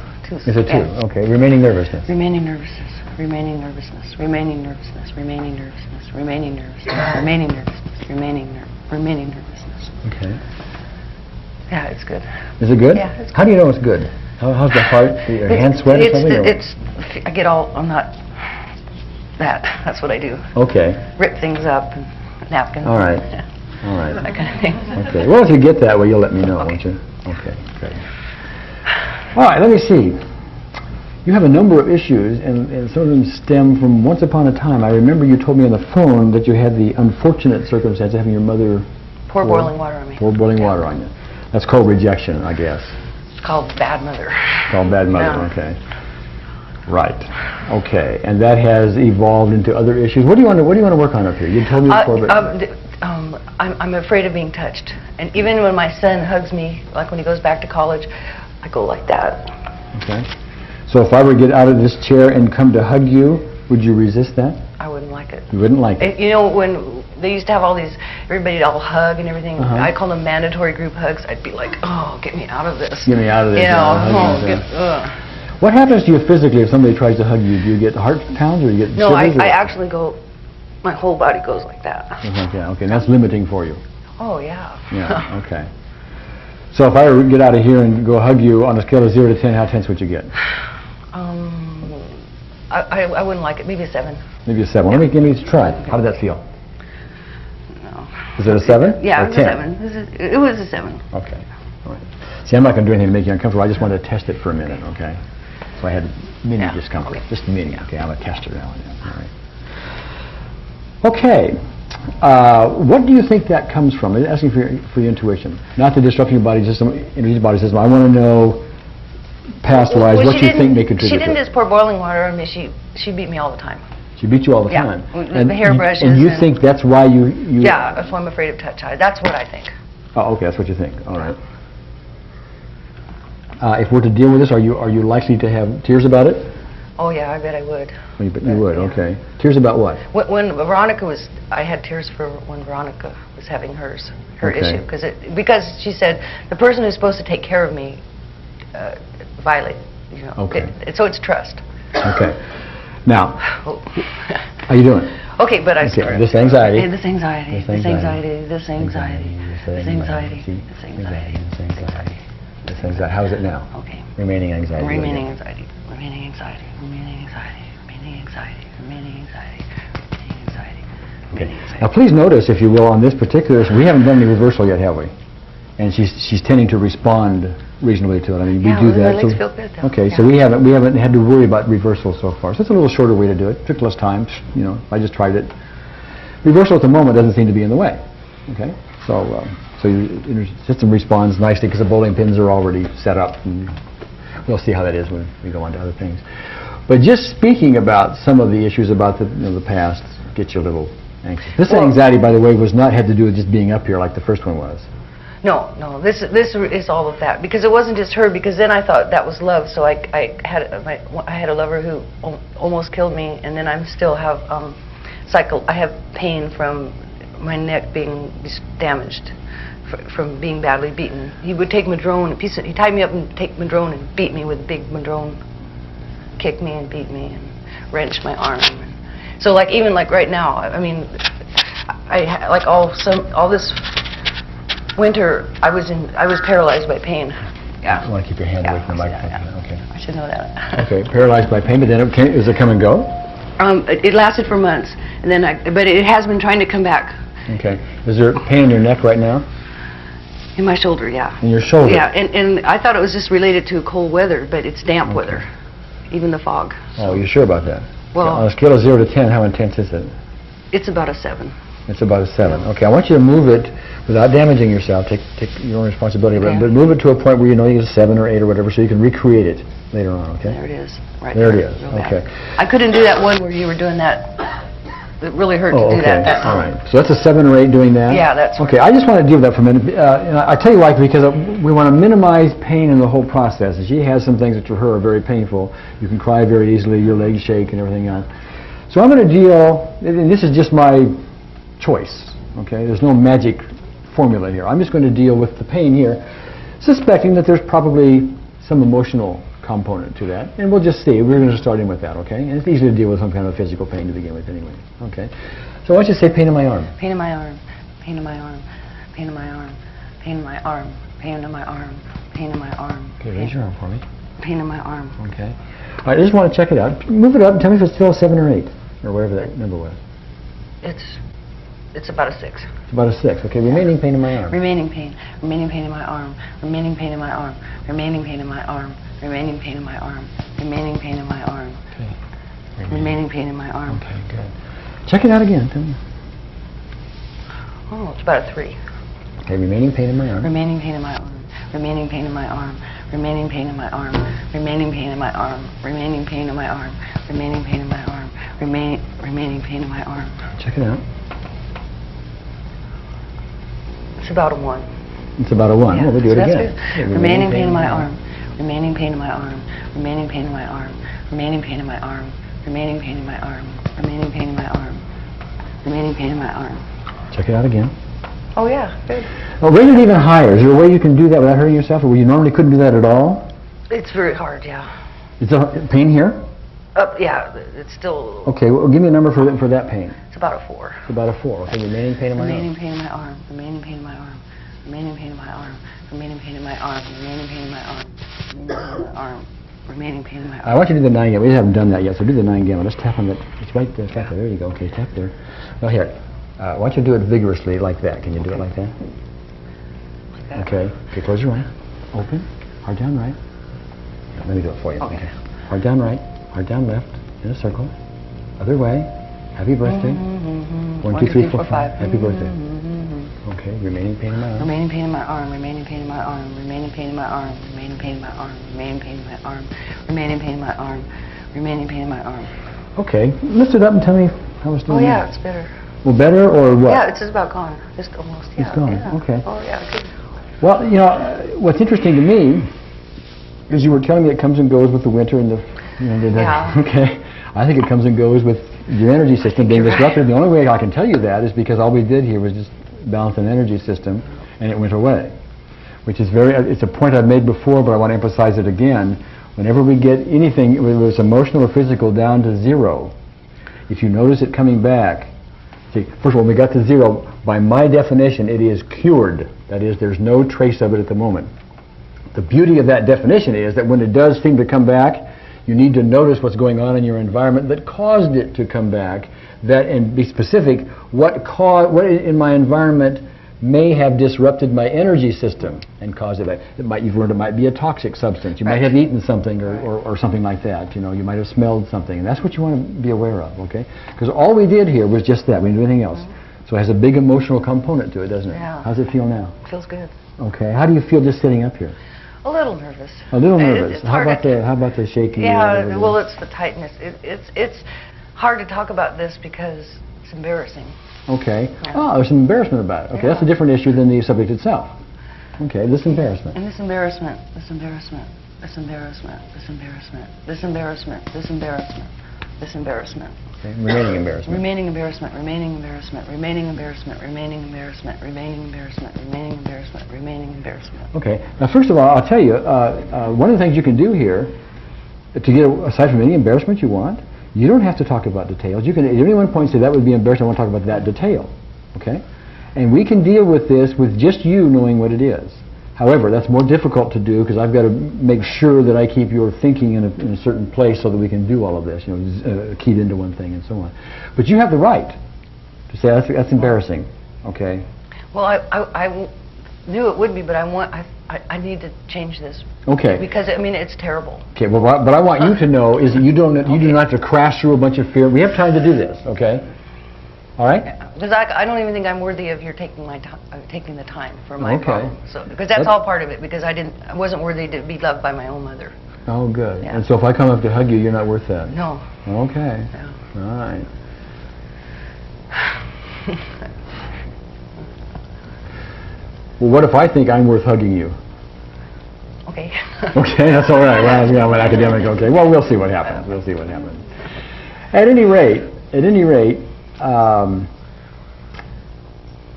Is it 2? Yeah. Okay, remaining nervousness. Remaining nervousness. Remaining nervousness. Remaining nervousness. Remaining nervousness. Remaining nervousness. Remaining nervousness. Remaining nervousness. Okay. Yeah, it's good. Is it good? Yeah, it's good. How do you know it's good? How's the heart? Your hands sweat or something? I get all, I'm not that. That's what I do. Okay. Rip things up and napkins. All right. Yeah, All right. that kind of thing. Okay. Well, if you get that way, you'll let me know, Okay. won't you? Okay. Great. All right. Let me see. You have a number of issues, and some of them stem from once upon a time. I remember you told me on the phone that you had the unfortunate circumstance of having your mother Pour boiling water on me. pour boiling water on you. That's called rejection, I guess. It's called bad mother. Called bad mother. Yeah. Okay. Right. Okay. And that has evolved into other issues. What do you want to work on up here? You told me before, but I'm afraid of being touched. And even when my son hugs me, like when he goes back to college, I go like that. okay. So if I were to get out of this chair and come to hug you, would you resist that? I wouldn't like it. You wouldn't like it. You know, when they used to have all these, everybody all hug and everything, I call them mandatory group hugs. I'd be like, oh, get me out of this. Get me out of this. You know, hug you. What happens to you physically if somebody tries to hug you? Do you get heart pounds or do you get No, shivers or I what? actually go, my whole body goes like that. Okay, okay. That's limiting for you. Oh, yeah. Yeah, okay. So if I were to get out of here and go hug you on a scale of 0 to 10, how tense would you get? I wouldn't like it. Maybe a 7. Maybe a 7. Let me give me a try. How did that feel? No. Is it a 7? Yeah, or it was 10? a 7. It was a 7. Okay. All right. See, I'm not going to do anything to make you uncomfortable. I just wanted to test it for a minute, okay? So I had mini discomfort. Okay. Just mini, okay? I'm a tester now. All right. Okay. What do you think that comes from? I'm asking for your intuition. Not to disrupt your body system, your body system. I want to know, past-wise, what you think may contribute She didn't to it. just pour boiling water on me. She beat me all the time. She beat you all the Yeah. time. With the hairbrushes And you and- think that's why you... Yeah, that's why I'm afraid of touch. That's what I think. Oh, okay, that's what you think. All right. If we're to deal with this, are you likely to have tears about it? Oh, yeah, I bet I would. You would, yeah. okay. Tears about what? When Veronica was, I had tears for when Veronica was having her Okay. issue because she said the person who's supposed to take care of me violate, you know. Okay. So it's trust. Okay. Now, Oh. how you doing? Okay, but I Okay, started. this anxiety. This anxiety. This This anxiety. anxiety. This anxiety. This anxiety. This anxiety. This anxiety. This anxiety. How is it now? Okay. Remaining anxiety. Remaining anxiety. Remaining anxiety. Remaining anxiety. Remaining anxiety. Remaining anxiety. Remaining anxiety. Okay. Now, please notice, if you will, on this particular, we haven't done any reversal yet, have we? And she's tending to respond reasonably to it. I mean, we Yeah, do well, that. my legs feel good, though. Okay, Yeah. so we haven't had to worry about reversal so far. So it's a little shorter way to do it. Took less time. You know, I just tried it. Reversal at the moment doesn't seem to be in the way. Okay, so your system responds nicely because the bowling pins are already set up, and we'll see how that is when we go on to other things. But just speaking about some of the issues about the past gets you a little anxious. This anxiety, by the way, was not had to do with just being up here like the first one was. No, this is all of that because it wasn't just her. Because then I thought that was love. So I had a lover who almost killed me, and then I still have I have pain from my neck being damaged from being badly beaten. He would take Madrone, he tied me up and take Madrone and beat me with big Madrone, kick me and beat me and wrench my arm. So even right now, I mean, all this winter, I was paralyzed by pain. Yeah. You want to keep your hand away from the I see microphone. that, yeah. Okay. I should know that. Okay, paralyzed by pain, but then does it come and go? It lasted for months, and then but it has been trying to come back. Okay. Is there pain in your neck right now? In my shoulder, yeah. In your shoulder? Yeah, and I thought it was just related to cold weather, but it's damp weather, even the fog. Oh, you sure about that? Well, on a scale of 0 to 10, how intense is it? it's about a 7. It's about a 7. Okay, I want you to move it without damaging yourself. Take your own responsibility, Okay. but move it to a point where you know you get a 7 or 8 or whatever, so you can recreate it later on. Okay. There it is. Right There it is. Real bad. Okay. I couldn't do that one where you were doing that. It really hurt Oh, to do okay. that All time. right. So that's a 7 or 8 doing that? Yeah, that's okay. right. I just want to deal with that for a minute. And I tell you why, because we want to minimize pain in the whole process. And she has some things that for her are very painful. You can cry very easily, your legs shake and everything else. So I'm going to deal, and this is just my choice, okay? There's no magic formula here. I'm just going to deal with the pain here, suspecting that there's probably some emotional component to that, and we'll just see. We're going to start in with that, okay? And it's easy to deal with some kind of physical pain to begin with anyway, okay? So why don't you say pain in my arm? Pain in my arm, pain in my arm, pain in my arm, pain in my arm, pain in my arm, pain in my arm. Okay, raise your arm for me. Pain in my arm. Okay. All right, I just want to check it out. Move it up and tell me if it's still a 7 or 8, or whatever that number was. It's about a 6. It's about a 6. Okay, remaining pain in my arm. Remaining pain in my arm, remaining pain in my arm, remaining pain in my arm, remaining pain in my arm, remaining pain in my arm, Okay. remaining pain in my arm. Okay, good. Check it out again. Tell me. Oh, it's about a 3. Okay, remaining pain in my arm. Remaining pain in my arm, remaining pain in my arm, remaining pain in my arm, remaining pain in my arm, remaining pain in my arm, remaining pain in my arm, remaining pain in my arm. Check it out. It's about a 1. It's about a 1. Yeah, Well, we'll do it so that's again. good. Okay, Remaining pain in my arm, remaining pain in my arm, remaining pain in my arm, remaining pain in my arm, remaining pain in my arm, remaining pain in my arm, remaining pain in my arm. Check it out again. Oh yeah, good. Oh, rate it even higher. Is there a way you can do that without hurting yourself, or you normally couldn't do that at all? It's very hard, yeah. Is there pain here? Yeah, it's still. Okay, well, give me a number for that pain. It's about a 4. It's about a 4. Okay, remaining pain in my Remaining arm. pain in my arm, remaining pain in my arm, remaining pain in my arm, remaining pain in my arm, remaining pain in my arm, remaining pain in my arm, remaining pain in my I arm. want you to do the 9 gamma. We haven't done that yet, so do the 9 gamma. Let's tap on that. It's right there. Tap there. There you go. Okay, tap there. Well, here. I want you to do it vigorously like that. Can you do it like that? Like that. Okay. Okay, close your eye. Open. Hard down right. Let me do it for you. Okay. Hard down right. Hard down left. In a circle. Other way. Happy birthday. 1, 2, 3, 4, 5. Happy birthday. Okay. Remaining pain in my arm. Remaining pain in my arm, remaining pain in my arm, remaining pain in my arm, remaining pain in my arm, remaining pain in my arm, remaining pain in my arm, remaining pain in my arm. Okay. Lift it up and tell me how it's doing. Oh yeah, now. it's better. Well, better or what? Yeah, it's just about gone. Just almost. Yeah, It's gone, yeah. okay. Oh yeah, good. Well, you know, what's interesting to me is you were telling me it comes and goes with the winter and the, you know, Yeah. Okay. I think it comes and goes with your energy system being you're disrupted. right. The only way I can tell you that is because all we did here was just balance an energy system, and it went away, which is it's a point I've made before, but I want to emphasize it again. Whenever we get anything, whether it's emotional or physical, down to 0, if you notice it coming back, see, first of all, when we got to 0, by my definition, it is cured. That is, there's no trace of it at the moment. The beauty of that definition is that when it does seem to come back, you need to notice what's going on in your environment that caused it to come back, and be specific, what in my environment may have disrupted my energy system and caused it. You've learned it might be a toxic substance. You might have eaten something or something like that. You know, you might have smelled something, and that's what you want to be aware of, okay? Because all we did here was just that. We didn't do anything else. So it has a big emotional component to it, doesn't it? Yeah. How's it feel now? Feels good. Okay. How do you feel just sitting up here? A little nervous. A little nervous. It's How hard about the shaking? Yeah, well, it's the tightness. It's hard to talk about this because it's embarrassing. Okay. Yeah. Oh, there's some embarrassment about it. Okay, that's a Yeah. different issue than the subject itself. Okay, this embarrassment. And this embarrassment, this embarrassment, this embarrassment, this embarrassment, this embarrassment, this embarrassment, this embarrassment. Okay, remaining embarrassment. Remaining embarrassment, remaining embarrassment, remaining embarrassment, remaining embarrassment, remaining embarrassment, remaining embarrassment, remaining embarrassment. Okay. Now, first of all, I'll tell you, one of the things you can do here, to get aside from any embarrassment you want, you don't have to talk about details. You can, at any one point, say that would be embarrassing. I want to talk about that detail. Okay. And we can deal with this with just you knowing what it is. However, that's more difficult to do because I've got to make sure that I keep your thinking in a certain place so that we can do all of this, you know, keyed into one thing and so on. But you have the right to say that's embarrassing, okay? Well, knew it would be, but I need to change this. Okay. Because, I mean, it's terrible. Okay, well, but I want you to know is that you do not have to crash through a bunch of fear. We have time to do this, okay? All right? Because I don't even think I'm worthy of your taking the time for my Okay. problem. So, because that's all part of it, because I wasn't worthy to be loved by my own mother. Oh, good. Yeah. And so if I come up to hug you, you're not worth that? No. Okay. Yeah. All right. Well, what if I think I'm worth hugging you? Okay. Okay, that's all right. Well, I'm an academic. Okay. Well, we'll see what happens. We'll see what happens. At any rate,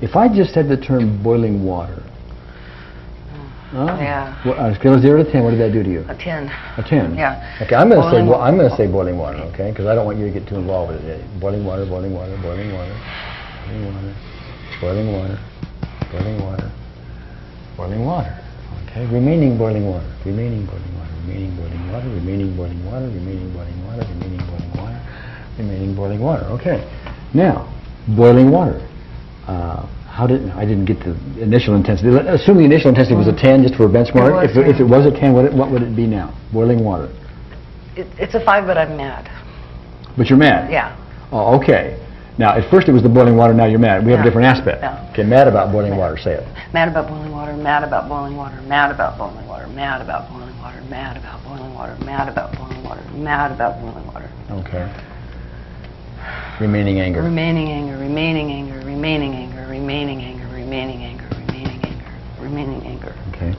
if I just said the term boiling water. Yeah. Well, on a scale of 0 to 10, what did that do to you? A 10. A 10. Yeah. Okay, I'm going to say Boiling water. I'm going to say boiling water. Okay, because I don't want you to get too involved with it. Boiling water, boiling water, boiling water, boiling water, boiling water, boiling water, boiling water. Okay, remaining boiling water, remaining boiling water, remaining boiling water, remaining boiling water, remaining boiling water, remaining boiling water, remaining boiling water. Okay, now boiling water. I didn't get the initial intensity. Assume the initial intensity was a 10 just for a benchmark. If it was a 10, what would it be now? Boiling water. It's a 5, but I'm mad. But you're mad? Yeah. Oh, okay. Now, at first it was the boiling water, now you're mad. We have a Yeah. different aspect. Yeah. Okay, mad about boiling water, say it. Mad about boiling water, mad about boiling water, mad about boiling water, mad about boiling water, mad about boiling water, mad about boiling water, mad about boiling water. Okay. Remaining anger. Remaining anger, remaining anger, remaining anger, remaining anger, remaining anger, remaining anger, remaining anger. Okay.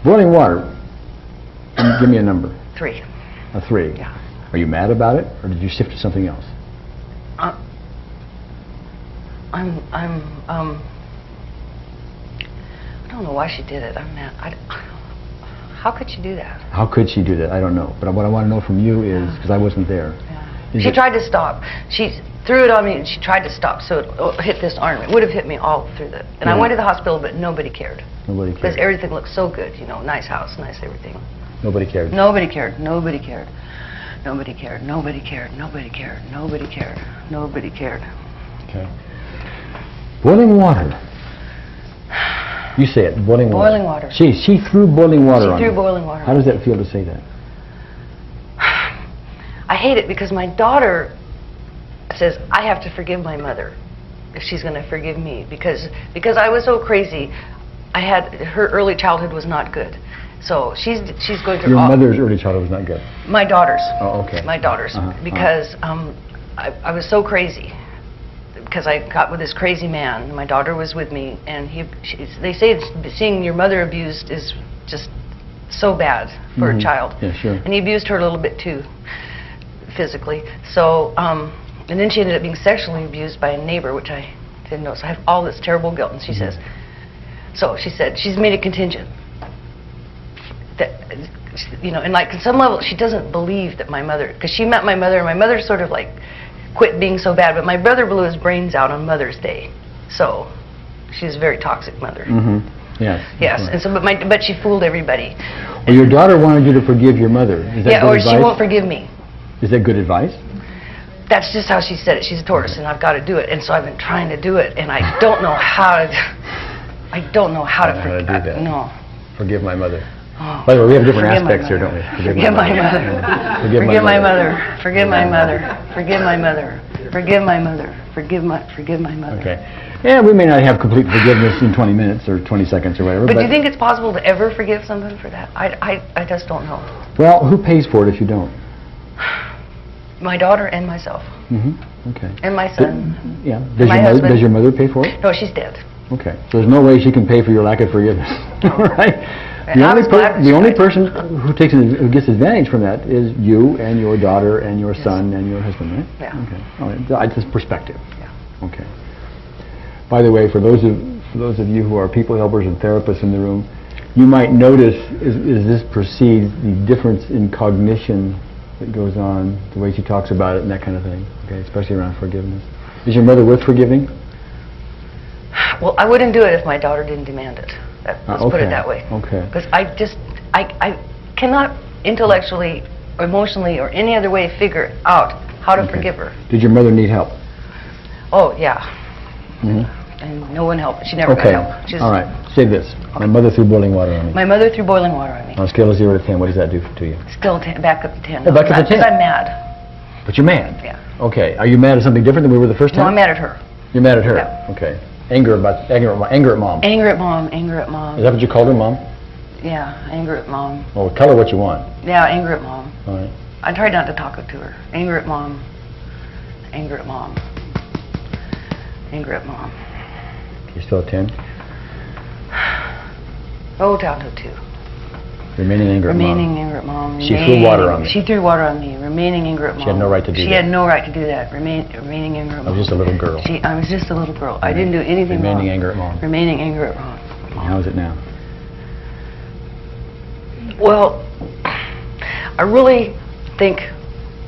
Boiling water. Give me a number. 3. A 3. Yeah. Are you mad about it, or did you shift to something else? I don't know why she did it. I'm mad. How could she do that? How could she do that? I don't know. But what I want to know from you is, because I wasn't there. Yeah. She tried to stop. She threw it on me and she tried to stop, so it hit this arm. It would have hit me all through the... And I went to the hospital, but nobody cared. Nobody Because cared. everything looked so good, you know, nice house, nice everything. Nobody cared. Nobody cared. Nobody cared. Nobody cared. Nobody cared. Nobody cared. Nobody cared. Nobody cared. Okay. Boiling water. You say it. Boiling water. Boiling water. She threw boiling water on She you. threw boiling water. How does that feel to say that? I hate it because my daughter says I have to forgive my mother if she's going to forgive me because I was so crazy. Her early childhood was not good. So she's going through Your mother's early childhood was not good. My daughter's. Oh, okay. My daughter's because I was so crazy because I got with this crazy man. My daughter was with me, and they say seeing your mother abused is just so bad for a child. Yeah, sure. And he abused her a little bit too, physically. So, and then she ended up being sexually abused by a neighbor, which I didn't know. So I have all this terrible guilt. And she says, so she said she's made a contingent that, you know, and like on some level she doesn't believe that my mother, because she met my mother, and my mother sort of like quit being so bad, but my brother blew his brains out on Mother's Day, so she's a very toxic mother. Yes. Yes, Right. and so but she fooled everybody. Well, your daughter wanted you to forgive your mother. Is that Yeah, good or advice? she won't forgive me. Is that good advice? That's just how she said it. She's a Taurus, and I've got to do it, and so I've been trying to do it, and I don't know how to. I don't know how to do that. No. Forgive my mother. Oh. By the way, we have different Forgive my aspects here, don't we? mother. Forgive my mother. Forgive my mother. Forgive my mother. Forgive my mother. Forgive my mother. Forgive my mother. Okay. Yeah, we may not have complete forgiveness in 20 minutes or 20 seconds or whatever. But do you think it's possible to ever forgive someone for that? I just don't know. Well, who pays for it if you don't? My daughter and myself. Okay. And my son. Yeah. My husband. Does your mother pay for it? No, she's dead. Okay. So there's no way she can pay for your lack of forgiveness. Right? And I was glad that The she only died. person who gets advantage from that is you and your daughter and your son and your husband, right? Yeah. Okay. All right. It's just perspective. Yeah. Okay. By the way, for those of you who are people helpers and therapists in the room, you might notice as this proceeds the difference in cognition that goes on, the way she talks about it and that kind of thing. Okay, especially around forgiveness. Is your mother worth forgiving? Well, I wouldn't do it if my daughter didn't demand it. Let's put it that way. Okay. Because I cannot intellectually, or emotionally, or any other way figure out how to forgive her. Did your mother need help? Oh, yeah. and no one helped. She never Okay. got help. Just All right. Say this. My mother threw boiling water on me. My mother threw boiling water on me. On a scale of 0 to 10, what does that do to you? Still back up to 10. Oh, back up to 10. Because I'm mad. But you're mad. Yeah. Okay. Are you mad at something different than we were the first No, time? I'm mad at her. You're mad at her? Yeah. Okay. Anger at mom. Anger at mom. Anger at mom. Is that what you called her, Mom? Yeah, anger at mom. Well, tell her what you want. Yeah, anger at mom. All right. I tried not to talk to her. Anger at mom. Anger at mom. Anger at mom. You're still at 10? Oh, down to 2. Remaining anger at mom. Remaining anger at mom. She threw water on me. She threw water on me. Remaining anger at mom. She had no right to do that. She had no right to do that. Remaining anger at I mom. was just a little girl. I was just a little girl. I didn't do anything wrong. Remaining anger at mom. Remaining anger at mom. How is it now? Well, I really think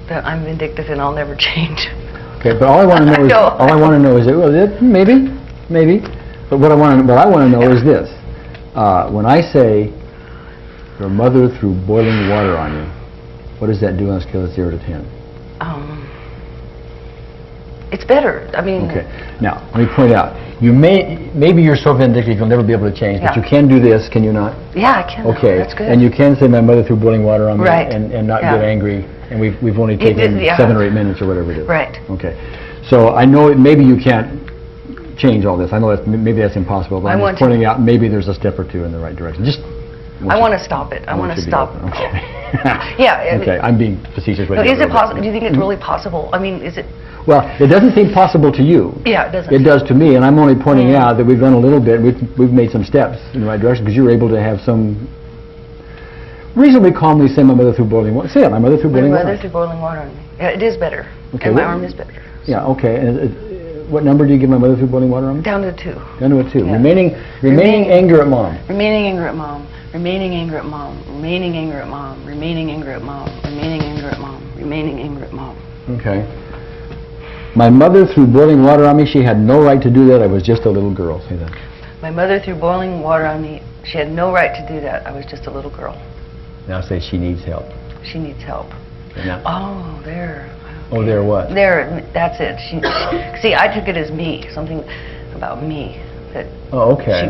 that I'm vindictive and I'll never change. Okay, but all I want to know is No. all I want to know is maybe. But what I want to know is this: when I say your mother threw boiling water on you, what does that do on a scale of 0 to 10? It's better. I mean. Okay. Now let me point out: maybe you're so vindictive you'll never be able to change, but Yeah. you can do this, can you not? Yeah, I can. Okay. That's good. And you can say my mother threw boiling water on me, Right. and not Yeah. get angry. And we've only taken yeah. 7 or 8 minutes or whatever it is. Right. Okay. So I know maybe you can't change all this. I know maybe that's impossible, but I I'm want just pointing out maybe there's a step or two in the right direction. I want to stop it. I want to stop. Okay. Yeah. Okay, I'm being facetious with No, you. is it possible? Do you think it's really possible? I mean, is it? Well, it doesn't seem possible to you. Yeah, it doesn't. It does to me, and I'm only pointing out that we've done a little bit. We've made some steps in the right direction because you were able to have some reasonably calmly say my mother threw boiling water. Say it, my mother threw My boiling mother water. threw boiling water on me. Yeah, it is better. Okay, And my well- arm is better. Yeah, okay. And what number do you give my mother threw boiling water on me? Down to 2. Down to a 2. Yeah. Remaining Remaining- anger at mom. Remaining anger at mom. Remaining anger at mom. Remaining anger at mom. Remaining anger at mom. Remaining anger at mom. Remaining anger at mom. Okay. My mother threw boiling water on me. She had no right to do that. I was just a little girl. Say that. My mother threw boiling water on me. She had no right to do that. I was just a little girl. Now say she needs help. She needs help. And now, Oh, there. oh, there what? There, that's it. See, I took it as me, something about me. That Oh, okay.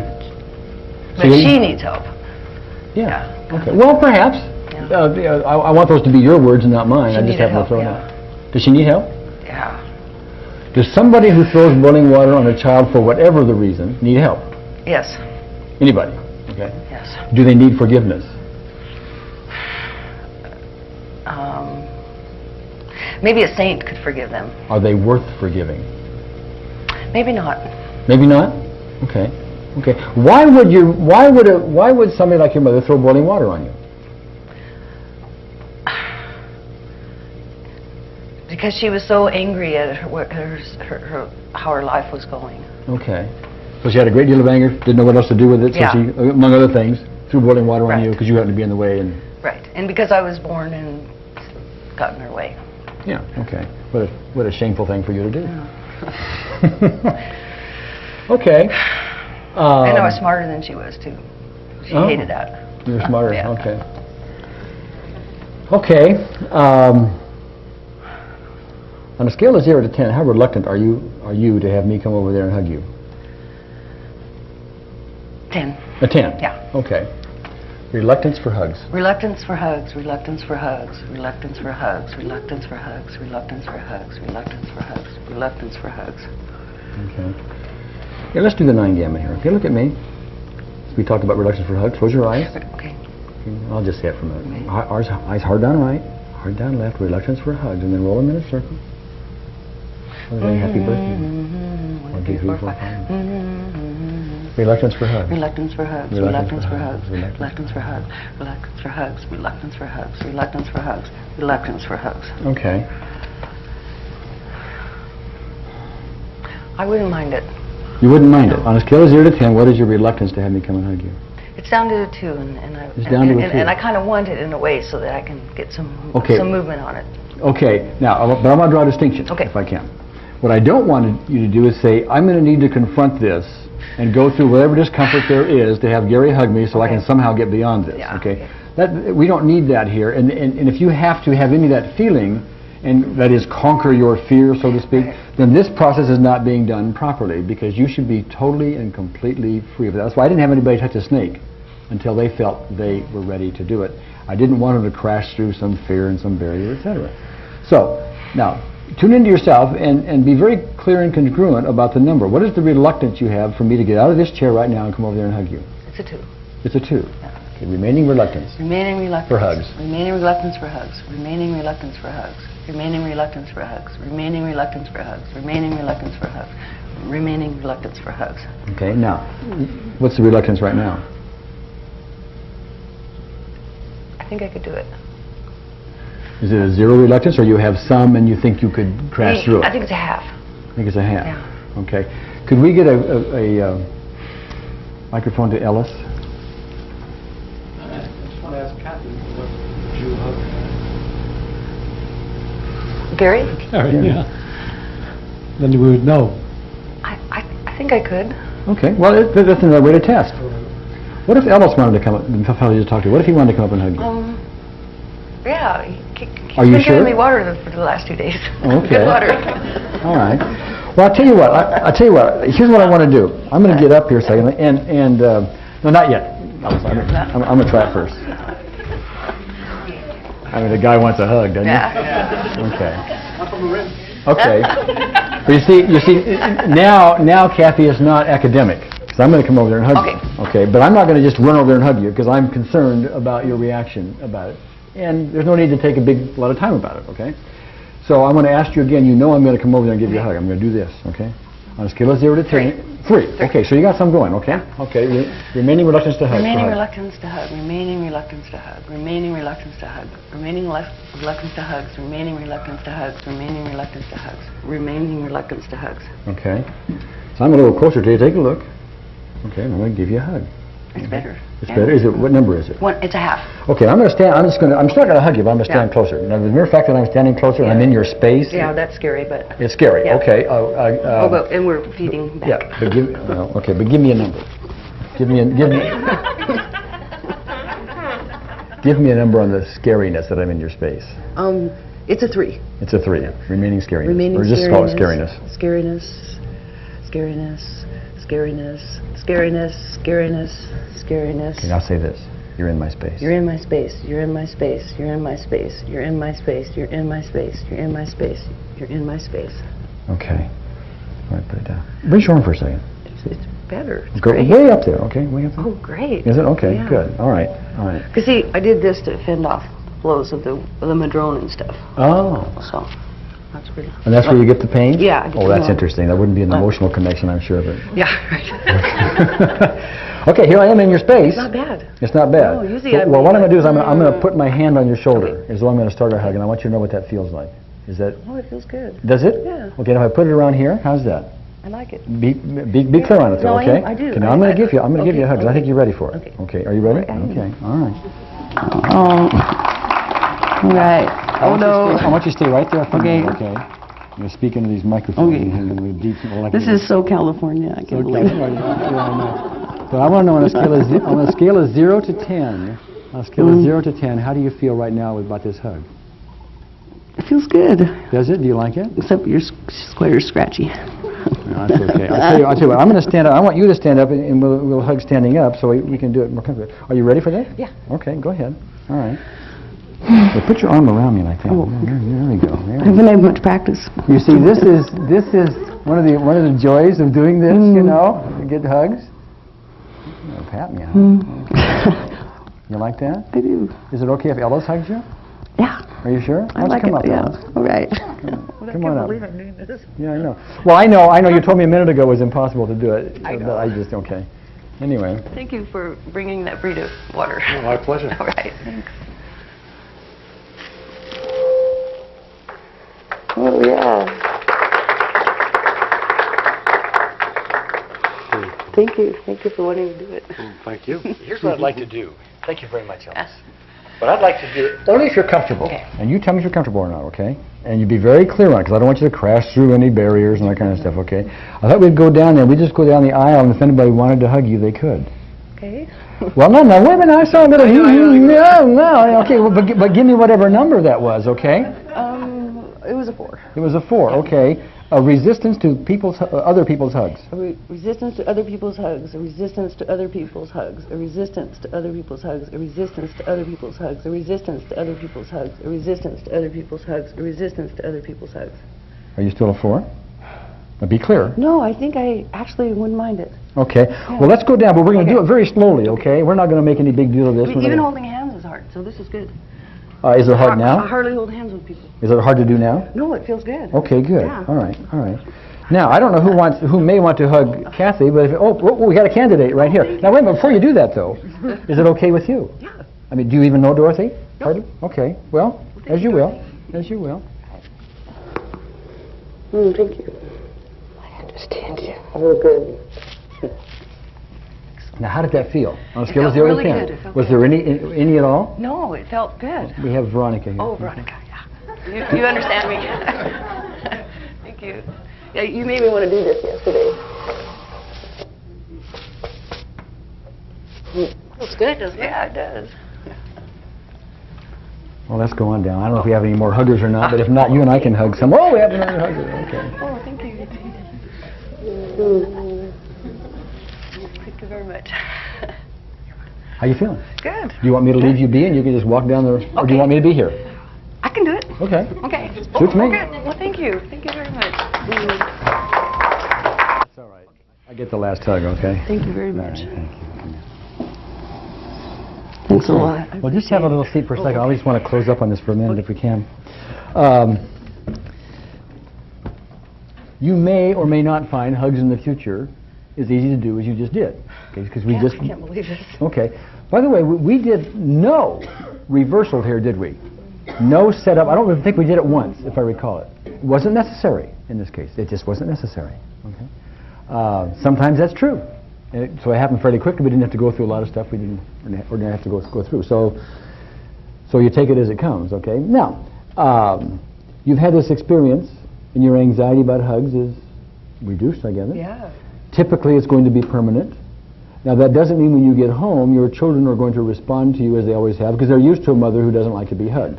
but See? she needs help. Yeah. Yeah. Okay. Well, perhaps. Yeah. I want those to be your words and not mine. She I just needed happen to help, throw them yeah. out. Does she need help? Yeah. Does somebody who throws boiling water on a child for whatever the reason need help? Yes. Anybody? Okay. Yes. Do they need forgiveness? Maybe a saint could forgive them. Are they worth forgiving? Maybe not. Maybe not. Okay. Okay. Why would somebody like your mother throw boiling water on you? Because she was so angry at how her life was going. Okay. So she had a great deal of anger, didn't know what else to do with it, so Yeah. she, among other things, threw boiling water on Right. you because you happened to be in the way. And Right. And because I was born and got in her way. yeah. Okay. What a shameful thing for you to do. Okay. And I was smarter than she was, too. She Oh. hated that. You were smarter. Yeah. Okay. Okay. On a scale of 0 to 10, how reluctant are you to have me come over there and hug you? 10. A 10? Yeah. Okay. Reluctance for hugs. Reluctance for hugs, reluctance for hugs, reluctance for hugs, reluctance for hugs, reluctance for hugs, reluctance for hugs, reluctance for hugs. Okay. Yeah, let's do the 9 gamma here. Okay, look at me. We talked about reluctance for hugs. Close your eyes. Okay. I'll just say it for a minute. Eyes hard down right, hard down left, reluctance for hugs, and then roll them in a circle. Okay, happy birthday. 1, 2, 3, 4, 5. Reluctance for hugs. Reluctance for hugs, reluctance for hugs, reluctance for hugs, reluctance for hugs, reluctance for hugs, reluctance for hugs, reluctance for hugs. Okay. I wouldn't mind it. You wouldn't mind it. On a scale of 0 to 10, what is your reluctance to have me come and hug you? It's down to a 2, and It's down to a 2. and I kind of want it in a way so that I can get some movement on it. Okay. Now, but I want to draw a distinction, Okay. if I can. What I don't want you to do is say, I'm going to need to confront this and go through whatever discomfort there is to have Gary hug me so I can Okay. somehow get beyond this. Yeah, Okay. okay. We don't need that here. And if you have to have any of that feeling, and that is conquer your fear, so to speak, Right. then this process is not being done properly, because you should be totally and completely free of that. That's why I didn't have anybody touch a snake until they felt they were ready to do it. I didn't want them to crash through some fear and some barrier, etc. So, now, tune into yourself and be very clear and congruent about the number. What is the reluctance you have for me to get out of this chair right now and come over there and hug you? It's a 2. It's a 2. Okay, remaining reluctance. Remaining reluctance. For hugs. Remaining reluctance for hugs. Remaining reluctance for hugs. Remaining reluctance for hugs. Remaining reluctance for hugs. Remaining reluctance for hugs. Remaining reluctance for hugs. Okay, now, what's the reluctance right now? I think I could do it. Is it a 0 reluctance, or you have some and you think you could crash through it? I think it's a half. I think it's a half. Yeah. Okay. Could we get a microphone to Ellis? I just want to ask Kathy, would you hug? Gary? Yeah. Then we would know. I think I could. Okay. Well, that's another way to test. What if Ellis wanted to come up and just talk to you? What if he wanted to come up and hug you? Yeah. Are you He's been sure? giving me water for the last 2 days. Okay. Good water. All right. Well, I'll tell you what. I'll tell you what. Here's what I want to do. I'm going to get up here a second, and no, not yet. I'm going to try it first. I mean, the guy wants a hug, doesn't he? Yeah. Okay. Okay. But you see, now Kathy is not academic, because I'm going to come over there and hug you. Okay. But I'm not going to just run over there and hug you, because I'm concerned about your reaction about it. And there's no need to take a lot of time about it, okay? So I'm going to ask you again. You know I'm going to come over there and give you a hug. I'm going to do this, okay? On a scale of 0 to 10. 3. Okay, so you got some going, okay? Okay, remaining reluctance to hug. Remaining reluctance to hug. Remaining reluctance to hug. Remaining reluctance to hug. Remaining reluctance to hugs. Remaining reluctance to hugs. Remaining reluctance to hugs. Remaining reluctance to hugs. Okay. So I'm a little closer to you. Take a look. Okay, I'm going to give you a hug. It's better. It's better. Is it? What number is it? It's a half. Okay, I'm going to stand. I'm still not going to hug you, but I'm going to stand closer. Now, the mere fact that I'm standing closer and I'm in your space. Yeah, that's scary, but. It's scary. Yeah. Okay. And we're feeding back. Yeah, but give me a number. Give me a number on the scariness that I'm in your space. It's a 3. It's a 3. Remaining scariness. Remaining or just call it scariness. Scariness. Okay, now say this. You're in my space. You're in my space. You're in my space. You're in my space. You're in my space. You're in my space. You're in my space. You're in my space. Okay. All right, put it down. Raise your arm for a second. It's better. It's Go great. way up there. Okay, way up there. Oh, great. Is it? Okay, Yeah. good. All right. Because see, I did this to fend off blows of the madrone and stuff. Oh. So that's pretty. And that's where you get the pain? Yeah, I get Oh, the that's pain. interesting. That wouldn't be an emotional connection, I'm sure of it. Yeah. Right. Okay, here I am in your space. It's not bad. It's not bad. No, usually Well, what I'm going to do is I'm going to put my hand on your shoulder as though I'm going to start a hug, and I want you to know what that feels like. Is that? Oh, it feels good. Does it? Yeah. Okay, now if I put it around here, how's that? I like it. Be clear on it, though, No, okay? I do. Okay, now I'm going to give you a hug, 'cause I think you're ready for it. Okay. Okay, are you ready? I am. Okay, all right. Oh. Right. Oh, no. I want you to stay right there. Okay. Okay. You're speaking to these microphones. Okay. And deep, like This is so California. I can't believe it. But I want to know on a scale of 0 to 10, on a scale of 0 to 10, how do you feel right now about this hug? It feels good. Does it? Do you like it? Except your square scratchy. No, that's okay. I'll tell you what. I'm going to stand up. I want you to stand up, and we'll hug standing up, so we can do it more comfortably. Are you ready for that? Yeah. Okay, go ahead. All right. Well, put your arm around me like that. Oh. There we go. There I we go. haven't had much practice. You see, this is one of the joys of doing this. You know, you get hugs. Oh, pat me. Huh? You like that? I do. Is it okay if Ellis hugs you? Yeah. Are you sure? I Why don't like you come it. up, Yeah. Ellis? All right. Come on up. I'm doing this. Yeah, I know. Well, I know. You told me a minute ago it was impossible to do it. I know. But I just okay. Anyway. Thank you for bringing that breed of water. My pleasure. All right. Thanks. Oh, yeah. Thank you. Thank you for wanting to do it. Thank you. Here's what I'd like to do. Thank you very much, Ellis. But I'd like to do it only if you're comfortable. Okay. And you tell me if you're comfortable or not, okay? And you be very clear on it, because I don't want you to crash through any barriers and that kind of stuff, okay? I thought we'd go down there. We'd just go down the aisle, and if anybody wanted to hug you, they could. Okay. Well, no, wait a minute. I saw a little... No, okay, well, but give me whatever number that was, okay? It was a 4. It was a 4, okay. A resistance to other people's hugs. Resistance to other people's hugs. A resistance to other people's hugs. A resistance to other people's hugs. A resistance to other people's hugs. A resistance to other people's hugs. A resistance to other people's hugs. A resistance to other people's hugs. Are you still a 4? Now be clear. No, I think I actually wouldn't mind it. Okay. Well, let's go down, but we're going to do it very slowly, okay? We're not going to make any big deal of this. Even holding hands is hard, so this is good. Is it hard now? I hardly hold hands with people. Is it hard to do now? No, it feels good. Okay, good. Yeah. All right, all right. Now, I don't know who may want to hug Kathy, but we got a candidate right here. Now, wait a minute, before you do that, though, is it okay with you? Yeah. I mean, do you even know Dorothy? Nope. Hardly? Okay, well, as you will. As you will. Thank you. I understand you. Oh, good. Now, how did that feel? On a It scale of felt 0 to really 10. good. It felt Was there any at all? No, it felt good. We have Veronica here. Oh, Veronica, yeah. You understand me. Thank you. Yeah, you made me want to do this yesterday. Feels good, doesn't it? Yeah, it does. Well, let's go on down. I don't know if we have any more huggers or not, but if not, you and I can hug some. Oh, we have another hugger. Okay. Oh, thank you. Thank you very much. How you feeling? Good. Do you want me to leave you be and you can just walk down the... Or do you Okay. want me to be here? I can do it. Okay. Okay. Suits me. Okay. Well, thank you. Thank you very much. It's all right. I get the last hug, okay? Thank you very All much. right, thank you. Thanks a lot. Well, just have a little seat for a second. I always want to close up on this for a minute if we can. You may or may not find hugs in the future as easy to do as you just did. Okay, because we just... I can't believe this. Okay. By the way, we did no reversal here, did we? No setup. I don't even think we did it once, if I recall it. It wasn't necessary in this case. It just wasn't necessary. Okay. Sometimes that's true. So it happened fairly quickly. We didn't have to go through a lot of stuff we didn't have to go through. So you take it as it comes, okay? Now, you've had this experience, and your anxiety about hugs is reduced, I gather. Yeah. Typically, it's going to be permanent. Now, that doesn't mean when you get home, your children are going to respond to you as they always have, because they're used to a mother who doesn't like to be hugged,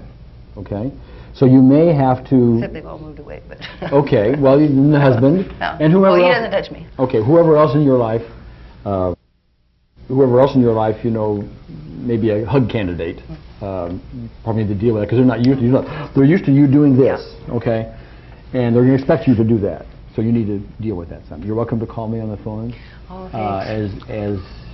okay? So you may have to... Except they've all moved away, but... Okay, well, the husband, No. and whoever he else... doesn't touch me. Okay, whoever else in your life, you know, maybe a hug candidate, probably need to deal with that, because they're not used to, they're used to you doing this, okay? And they're going to expect you to do that. So you need to deal with that some. You're welcome to call me on the phone. Oh, thanks.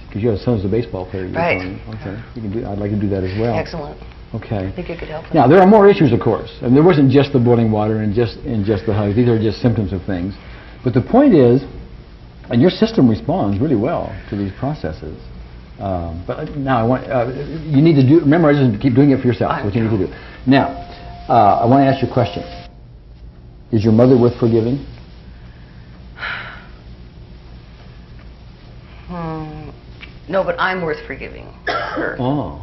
Because your son's a baseball player. Right. Okay. You can do. I'd like to do that as well. Excellent. Okay. I think it could help. Now there are more issues, of course, and there wasn't just the boiling water and just the hugs. These are just symptoms of things. But the point is, and your system responds really well to these processes. But now I want you need to do. Remember, I just keep doing it for yourself. What you need to do. Now, I want to ask you a question. Is your mother worth forgiving? No, but I'm worth forgiving her. Oh.